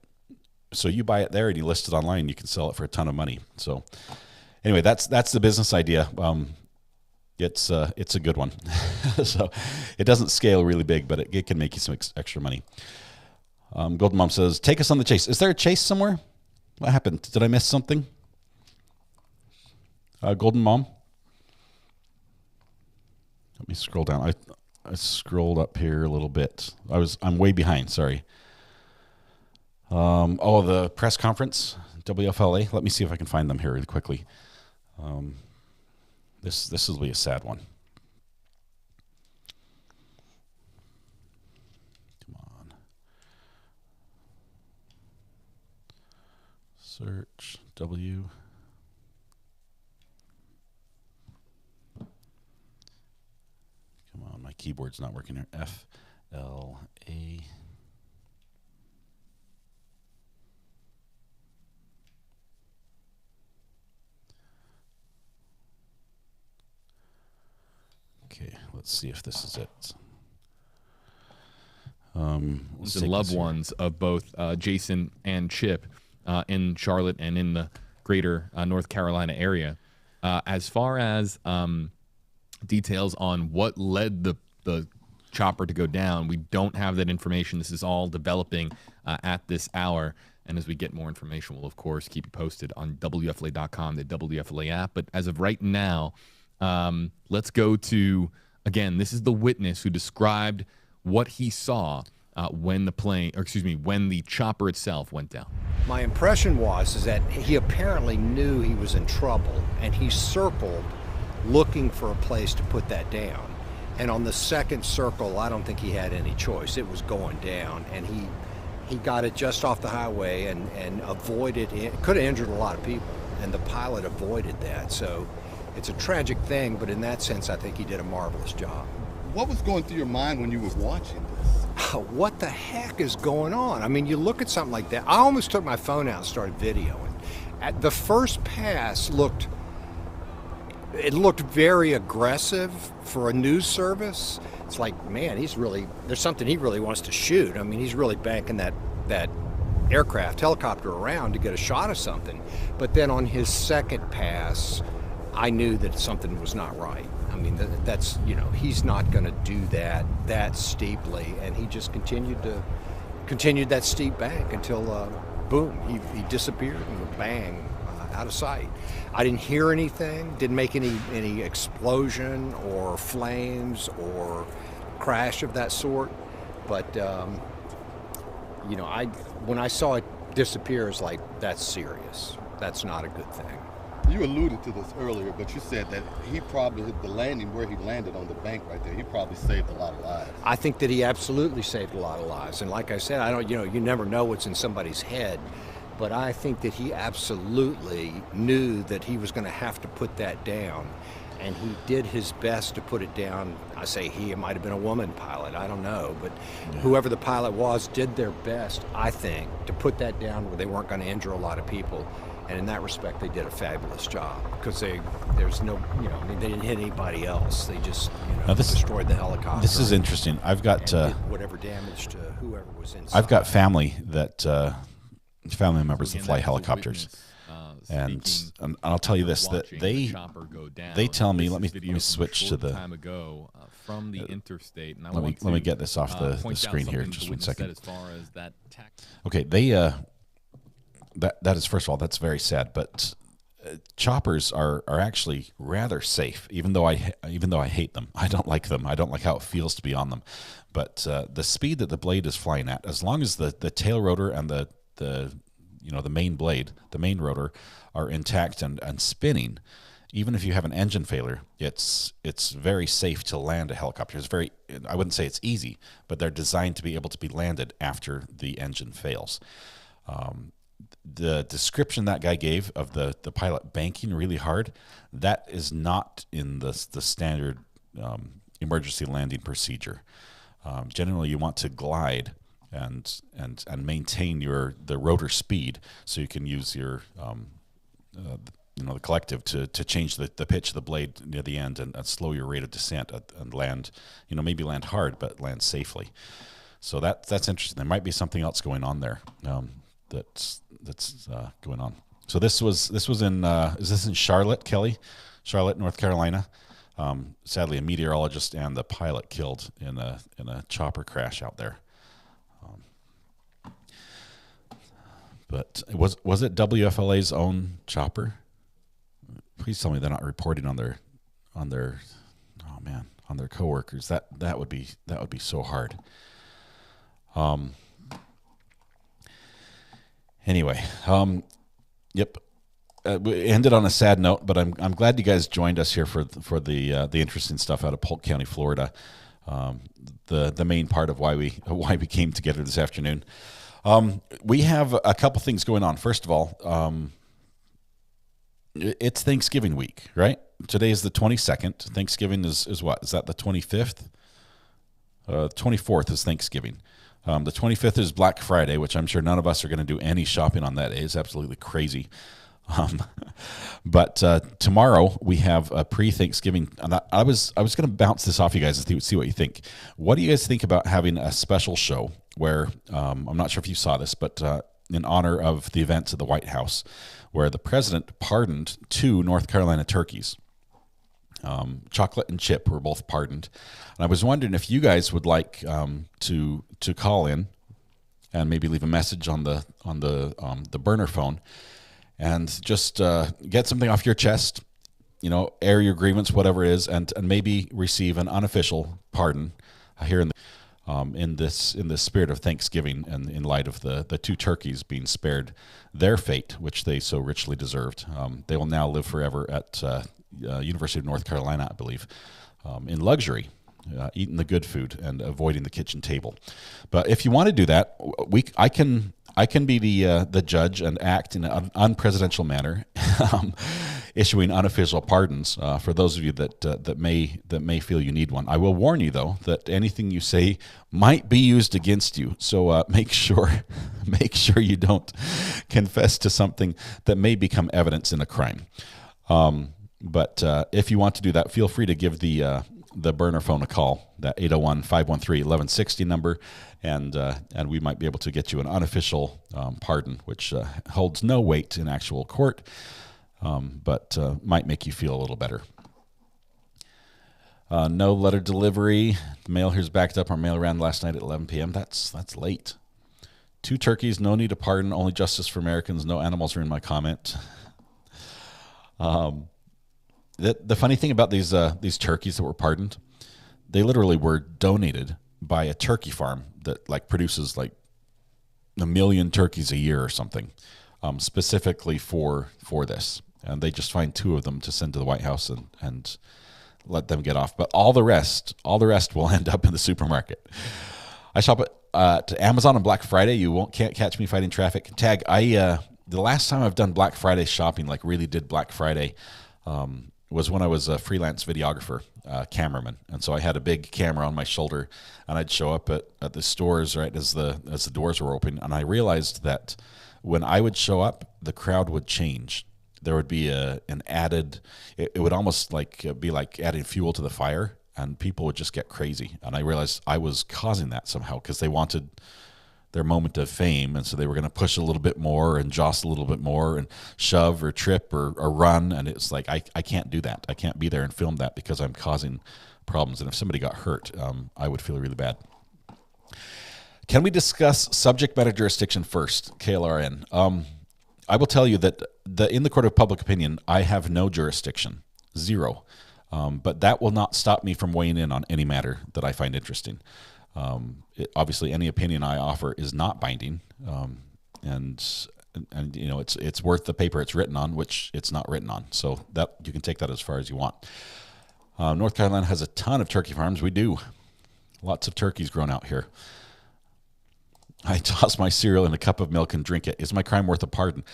So you buy it there and you list it online. You can sell it for a ton of money. So anyway, that's the business idea. It's a good one. So it doesn't scale really big, but it can make you some extra money. Golden Mom says, take us on the chase. Is there a chase somewhere? What happened? Did I miss something? Golden Mom? Let me scroll down. I scrolled up here a little bit. I'm way behind, sorry. The press conference, WFLA. Let me see if I can find them here really quickly. This will be a sad one. Come on. Search W. Come on, my keyboard's not working here. FLA. Okay, let's see if this is it. The loved ones of both Jason and Chip in Charlotte and in the greater North Carolina area. As far as details on what led the chopper to go down, we don't have that information. This is all developing at this hour. And as we get more information, we'll, of course, keep you posted on WFLA.com, the WFLA app. But as of right now, let's go to, again, this is the witness who described what he saw when the chopper itself went down. My impression is that he apparently knew he was in trouble, and he circled looking for a place to put that down. And on the second circle, I don't think he had any choice. It was going down, and he got it just off the highway and avoided it. Could have injured a lot of people, and the pilot avoided that. So it's a tragic thing, but in that sense, I think he did a marvelous job. What was going through your mind when you were watching this? What the heck is going on? I mean, you look at something like that. I almost took my phone out and started videoing. At the first pass looked very aggressive for a news service. It's like, man, there's something he really wants to shoot. I mean, he's really banking that helicopter around to get a shot of something. But then on his second pass, I knew that something was not right. I mean, that's he's not going to do that steeply, and he just continued that steep bank until boom, he disappeared and bang, out of sight. I didn't hear anything, didn't make any explosion or flames or crash of that sort, but when I saw it disappear, it's like, that's serious. That's not a good thing. You alluded to this earlier, but you said that he probably, the landing where he landed on the bank right there, he probably saved a lot of lives. I think that he absolutely saved a lot of lives. And like I said, you never know what's in somebody's head, but I think that he absolutely knew that he was going to have to put that down. And he did his best to put it down. I say he, it might have been a woman pilot, I don't know. But whoever the pilot was did their best, I think, to put that down where they weren't going to injure a lot of people. And in that respect, they did a fabulous job because they didn't hit anybody else. They just, destroyed the helicopter. This is interesting. I've got did whatever damage to whoever was inside. I've got family family members that fly helicopters, and I'll tell you this, that they tell me. Let me switch to the. From the interstate, and let me get this off the screen here. Just 1 second. As far as that okay, they. That is, first of all, that's very sad, but choppers are actually rather safe, even though I hate them. I don't like them. I don't like how it feels to be on them. But the speed that the blade is flying at, as long as the tail rotor and the main blade, the main rotor, are intact and spinning, even if you have an engine failure, it's very safe to land a helicopter. It's very, I wouldn't say it's easy, but they're designed to be able to be landed after the engine fails. The description that guy gave of the pilot banking really hard, that is not in the standard emergency landing procedure. Generally, you want to glide and maintain the rotor speed, so you can use your the collective to change the pitch of the blade near the end and slow your rate of descent and land, maybe land hard but land safely. So that's interesting. There might be something else going on there. That's going on. So this was in is this in Charlotte, Kelly? Charlotte, North Carolina. Sadly, a meteorologist and the pilot killed in a chopper crash out there. But was it WFLA's own chopper? Please tell me they're not reporting on their coworkers. That would be so hard. Anyway, yep. We ended on a sad note, but I'm glad you guys joined us here for the interesting stuff out of Polk County, Florida. The main part of why we came together this afternoon. We have a couple things going on. First of all, it's Thanksgiving week, right? Today is the 22nd. Thanksgiving is what? Is that the 25th? 24th is Thanksgiving. The 25th is Black Friday, which I'm sure none of us are going to do any shopping on that day. It's absolutely crazy. But tomorrow we have a pre-Thanksgiving. And I was going to bounce this off you guys and see what you think. What do you guys think about having a special show where I'm not sure if you saw this, but in honor of the events at the White House, where the president pardoned 2 North Carolina turkeys. Chocolate and Chip were both pardoned. And I was wondering if you guys would like to call in and maybe leave a message on the burner phone and just get something off your chest, air your grievance, whatever it is, and maybe receive an unofficial pardon here in the spirit of Thanksgiving and in light of the 2 turkeys being spared their fate, which they so richly deserved. They will now live forever at University of North Carolina, I believe, in luxury, eating the good food and avoiding the kitchen table. But if you want to do that, I can be the judge and act in an unpresidential manner, issuing unofficial pardons for those of you that may feel you need one. I will warn you though that anything you say might be used against you. So make sure you don't confess to something that may become evidence in a crime. But if you want to do that, feel free to give the burner phone a call, that 801-513-1160 number, and we might be able to get you an unofficial pardon, which holds no weight in actual court, but might make you feel a little better. No letter delivery. The mail here's backed up. Our mail ran last night at 11 p.m. That's late. 2 turkeys, no need to pardon, only justice for Americans. No animals are in my comment. The funny thing about these turkeys that were pardoned, they literally were donated by a turkey farm that produces 1 million turkeys a year or something, specifically for this. And they just find 2 of them to send to the White House and let them get off. But all the rest will end up in the supermarket. I shop at Amazon on Black Friday. Can't catch me fighting traffic. Tag, the last time I've done Black Friday shopping, really did Black Friday, was when I was a freelance videographer, cameraman. And so I had a big camera on my shoulder, and I'd show up at the stores right as the doors were open. And I realized that when I would show up, the crowd would change. There would be an added, it would almost be like adding fuel to the fire, and people would just get crazy. And I realized I was causing that somehow because they wanted their moment of fame, and so they were going to push a little bit more and jostle a little bit more and shove or trip or run, and it's I can't do that. I can't be there and film that because I'm causing problems, and if somebody got hurt, I would feel really bad. Can we discuss subject matter jurisdiction first, KLRN? I will tell you that in the court of public opinion, I have no jurisdiction, zero. But that will not stop me from weighing in on any matter that I find interesting. Obviously, any opinion I offer is not binding, and you know it's worth the paper it's written on, which it's not written on. So that you can take that as far as you want. North Carolina has a ton of turkey farms. We do. Lots of turkeys grown out here. I toss my cereal in a cup of milk and drink it. Is my crime worth a pardon?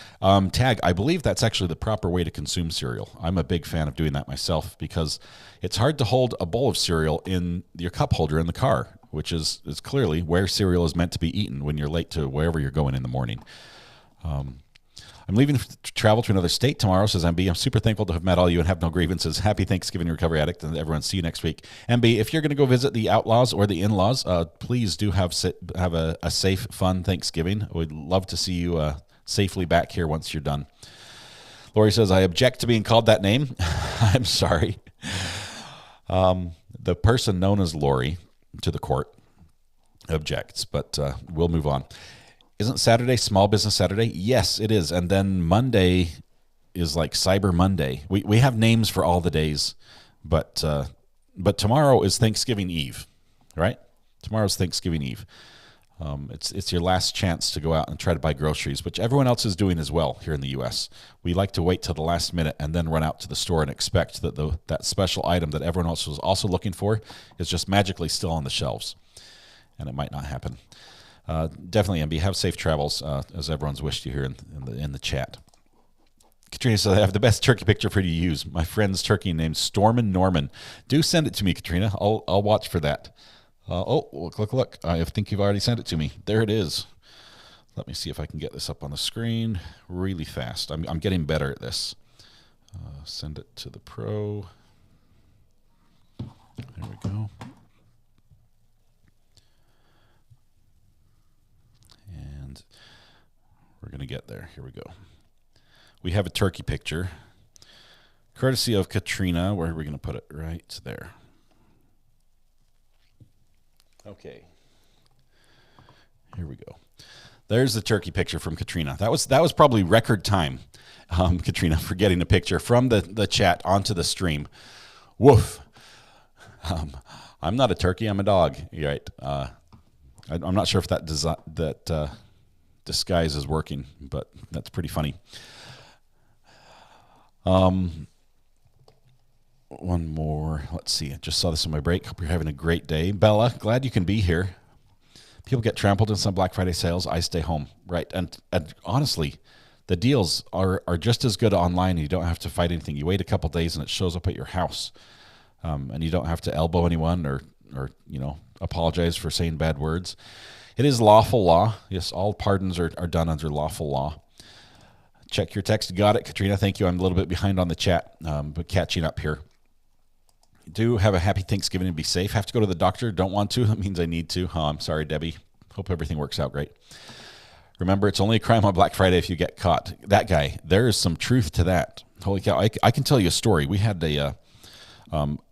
Tag, I believe that's actually the proper way to consume cereal. I'm a big fan of doing that myself because it's hard to hold a bowl of cereal in your cup holder in the car, which is clearly where cereal is meant to be eaten when you're late to wherever you're going in the morning. I'm leaving to travel to another state tomorrow, says MB. I'm super thankful to have met all you and have no grievances. Happy Thanksgiving, Recovery Addict, and everyone. See you next week. MB, if you're going to go visit the outlaws or the in-laws, please do have a safe, fun Thanksgiving. We'd love to see you safely back here once you're done. Lori says, I object to being called that name. I'm sorry. The person known as Lori to the court objects, but we'll move on. Isn't Saturday Small Business Saturday? Yes, it is. And then Monday is like Cyber Monday. We have names for all the days, but tomorrow is Thanksgiving Eve, right? Tomorrow's Thanksgiving Eve. It's your last chance to go out and try to buy groceries, which everyone else is doing as well here in the U.S. We like to wait till the last minute and then run out to the store and expect that that special item that everyone else was also looking for is just magically still on the shelves, and it might not happen. Definitely, MB, have safe travels, as everyone's wished you here in the chat. Katrina says, I have the best turkey picture for you to use. My friend's turkey named Stormin' Norman. Do send it to me, Katrina. I'll watch for that. Look. I think you've already sent it to me. There it is. Let me see if I can get this up on the screen really fast. I'm getting better at this. Send it to the pro. There we go. And we're going to get there. Here we go. We have a turkey picture, courtesy of Katrina. Where are we going to put it? Right there. Okay. Here we go. There's the turkey picture from Katrina. That was probably record time, Katrina, for getting a picture from the chat onto the stream. Woof. I'm not a turkey. I'm a dog. You're right. I'm not sure if that disguise is working, but that's pretty funny. One more. Let's see. I just saw this on my break. Hope you're having a great day. Bella, glad you can be here. People get trampled in some Black Friday sales. I stay home. Right. And honestly, the deals are just as good online. And you don't have to fight anything. You wait a couple days and it shows up at your house. And you don't have to elbow anyone or apologize for saying bad words. It is lawful law. Yes, all pardons are done under lawful law. Check your text. Got it, Katrina. Thank you. I'm a little bit behind on the chat, but catching up here. Do have a happy Thanksgiving and be safe. Have to go to the doctor. Don't want to. That means I need to. Oh, I'm sorry, Debbie. Hope everything works out great. Remember, it's only a crime on Black Friday if you get caught. That guy, there is some truth to that. Holy cow. I can tell you a story. We had a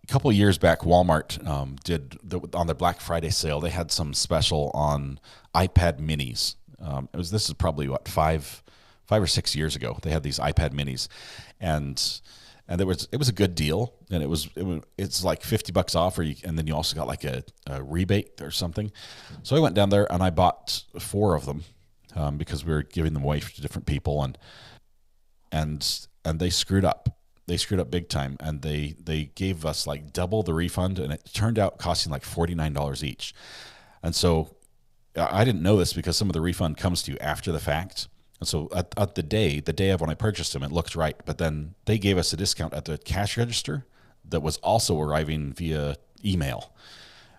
couple of years back, Walmart on their Black Friday sale, they had some special on iPad minis. This is probably, 5 or 6 years ago. They had these iPad minis, and it was a good deal, and it's like $50 off, and then you also got like a rebate or something. So I went down there and I bought 4 of them because we were giving them away to different people, and they screwed up. They screwed up big time, and they gave us like double the refund, and it turned out costing like $49 each. And so I didn't know this because some of the refund comes to you after the fact. And so at the day of when I purchased them, it looked right. But then they gave us a discount at the cash register that was also arriving via email.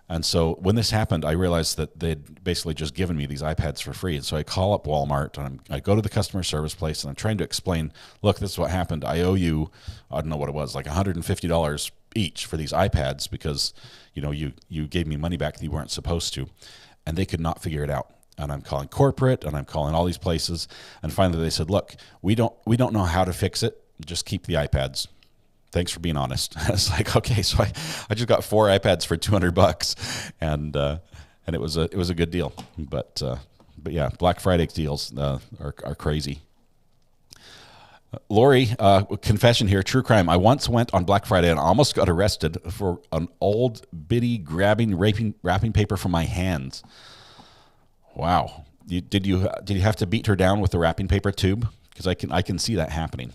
And so when this happened, I realized that they'd basically just given me these iPads for free. And so I call up Walmart, and I go to the customer service place, and I'm trying to explain, look, this is what happened. I owe you, I don't know what it was, like $150 each for these iPads because, you gave me money back that you weren't supposed to. And they could not figure it out. And I'm calling corporate, and I'm calling all these places. And finally they said, look, we don't know how to fix it. Just keep the iPads. Thanks for being honest. I was like, okay, so I just got 4 iPads for $200, and it was a good deal. But yeah, Black Friday deals are crazy. Lori, confession here, true crime. I once went on Black Friday and almost got arrested for an old biddy grabbing wrapping paper from my hands. Wow. Did you have to beat her down with the wrapping paper tube? Because I can see that happening.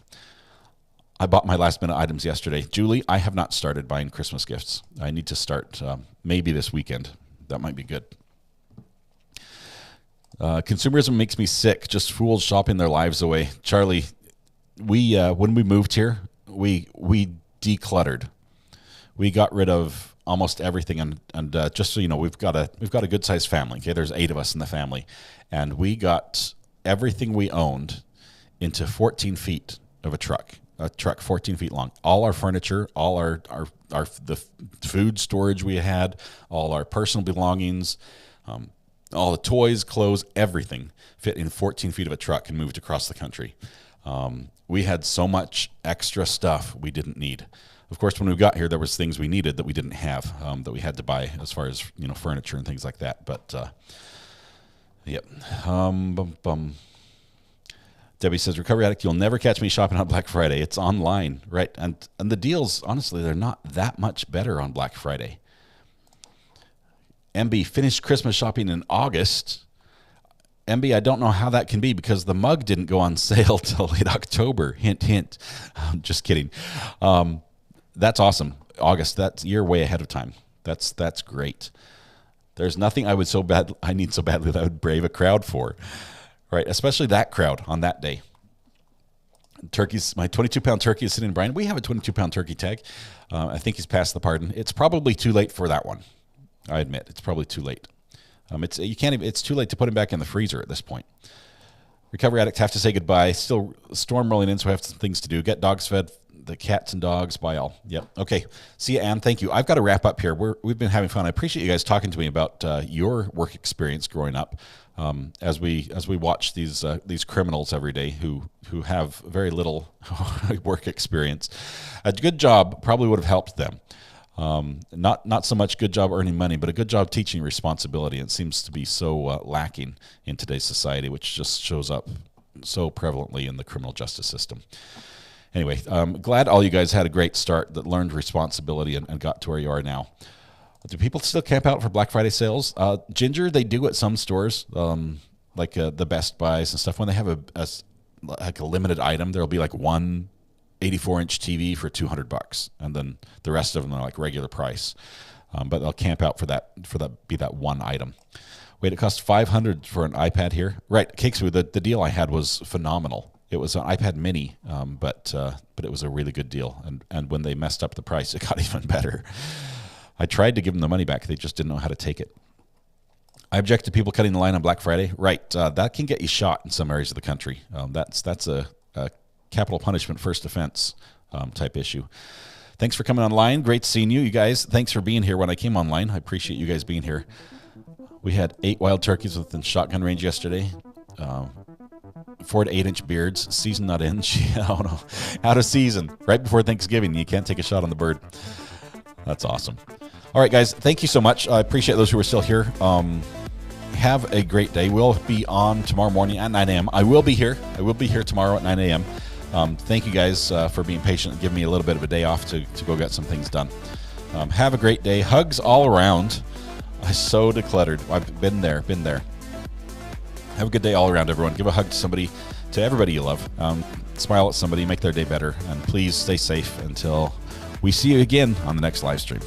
I bought my last minute items yesterday. Julie, I have not started buying Christmas gifts. I need to start maybe this weekend. That might be good. Consumerism makes me sick. Just fools shopping their lives away. Charlie, we when we moved here, we decluttered. We got rid of almost everything, and just so you know, we've got a good sized family. Okay, there's 8 of us in the family, and we got everything we owned into 14 feet of a truck 14 feet long. All our furniture, all the food storage we had, all our personal belongings, all the toys, clothes, everything fit in 14 feet of a truck and moved across the country. We had so much extra stuff we didn't need. Of course, when we got here, there was things we needed that we didn't have, that we had to buy as far as, furniture and things like that. But, yep. Debbie says, Recovery Addict, you'll never catch me shopping on Black Friday. It's online, right? And the deals, honestly, they're not that much better on Black Friday. MB finished Christmas shopping in August. MB, I don't know how that can be because the mug didn't go on sale till late October. Hint, hint. Just kidding. That's awesome. August, you're way ahead of time. That's great. There's nothing I need so badly that I would brave a crowd for. Right, especially that crowd on that day. Turkeys, my 22-pound turkey is sitting in Brian. We have a 22-pound turkey tag. I think he's passed the pardon. It's probably too late for that one. I admit it's probably too late. It's too late to put him back in the freezer at this point. Recovery Addicts have to say goodbye. Still storm rolling in, so I have some things to do. Get dogs fed, the cats and dogs, bye all. Yep. Okay. See you, Ann. Thank you. I've got to wrap up here. We've been having fun. I appreciate you guys talking to me about your work experience growing up. As we watch these criminals every day who have very little work experience, a good job probably would have helped them. Not so much good job earning money, but a good job teaching responsibility. It seems to be so lacking in today's society, which just shows up so prevalently in the criminal justice system. Anyway, I'm glad all you guys had a great start that learned responsibility and got to where you are now. Do people still camp out for Black Friday sales? Ginger, they do at some stores, like the Best Buys and stuff. When they have a limited item, there'll be like one 84-inch TV for $200, and then the rest of them are like regular price. But they'll camp out for that one item. Wait, it cost $500 for an iPad here, right? Cakeswood, the deal I had was phenomenal. It was an iPad Mini, but it was a really good deal. And when they messed up the price, it got even better. I tried to give them the money back. They just didn't know how to take it. I object to people cutting the line on Black Friday. Right, that can get you shot in some areas of the country. That's a capital punishment first offense type issue. Thanks for coming online. Great seeing you. You guys, thanks for being here when I came online. I appreciate you guys being here. We had 8 wild turkeys within shotgun range yesterday. 4 to 8 inch beards. Season not in. Oh no, out of season. Right before Thanksgiving, you can't take a shot on the bird. That's awesome. All right, guys, thank you so much. I appreciate those who are still here. Have a great day. We'll be on tomorrow morning at 9 a.m. I will be here tomorrow at 9 a.m. Thank you guys for being patient and giving me a little bit of a day off to go get some things done. Have a great day. Hugs all around. I'm so decluttered. I've been there. Have a good day all around, everyone. Give a hug to everybody you love. Smile at somebody, make their day better, and please stay safe until we see you again on the next live stream.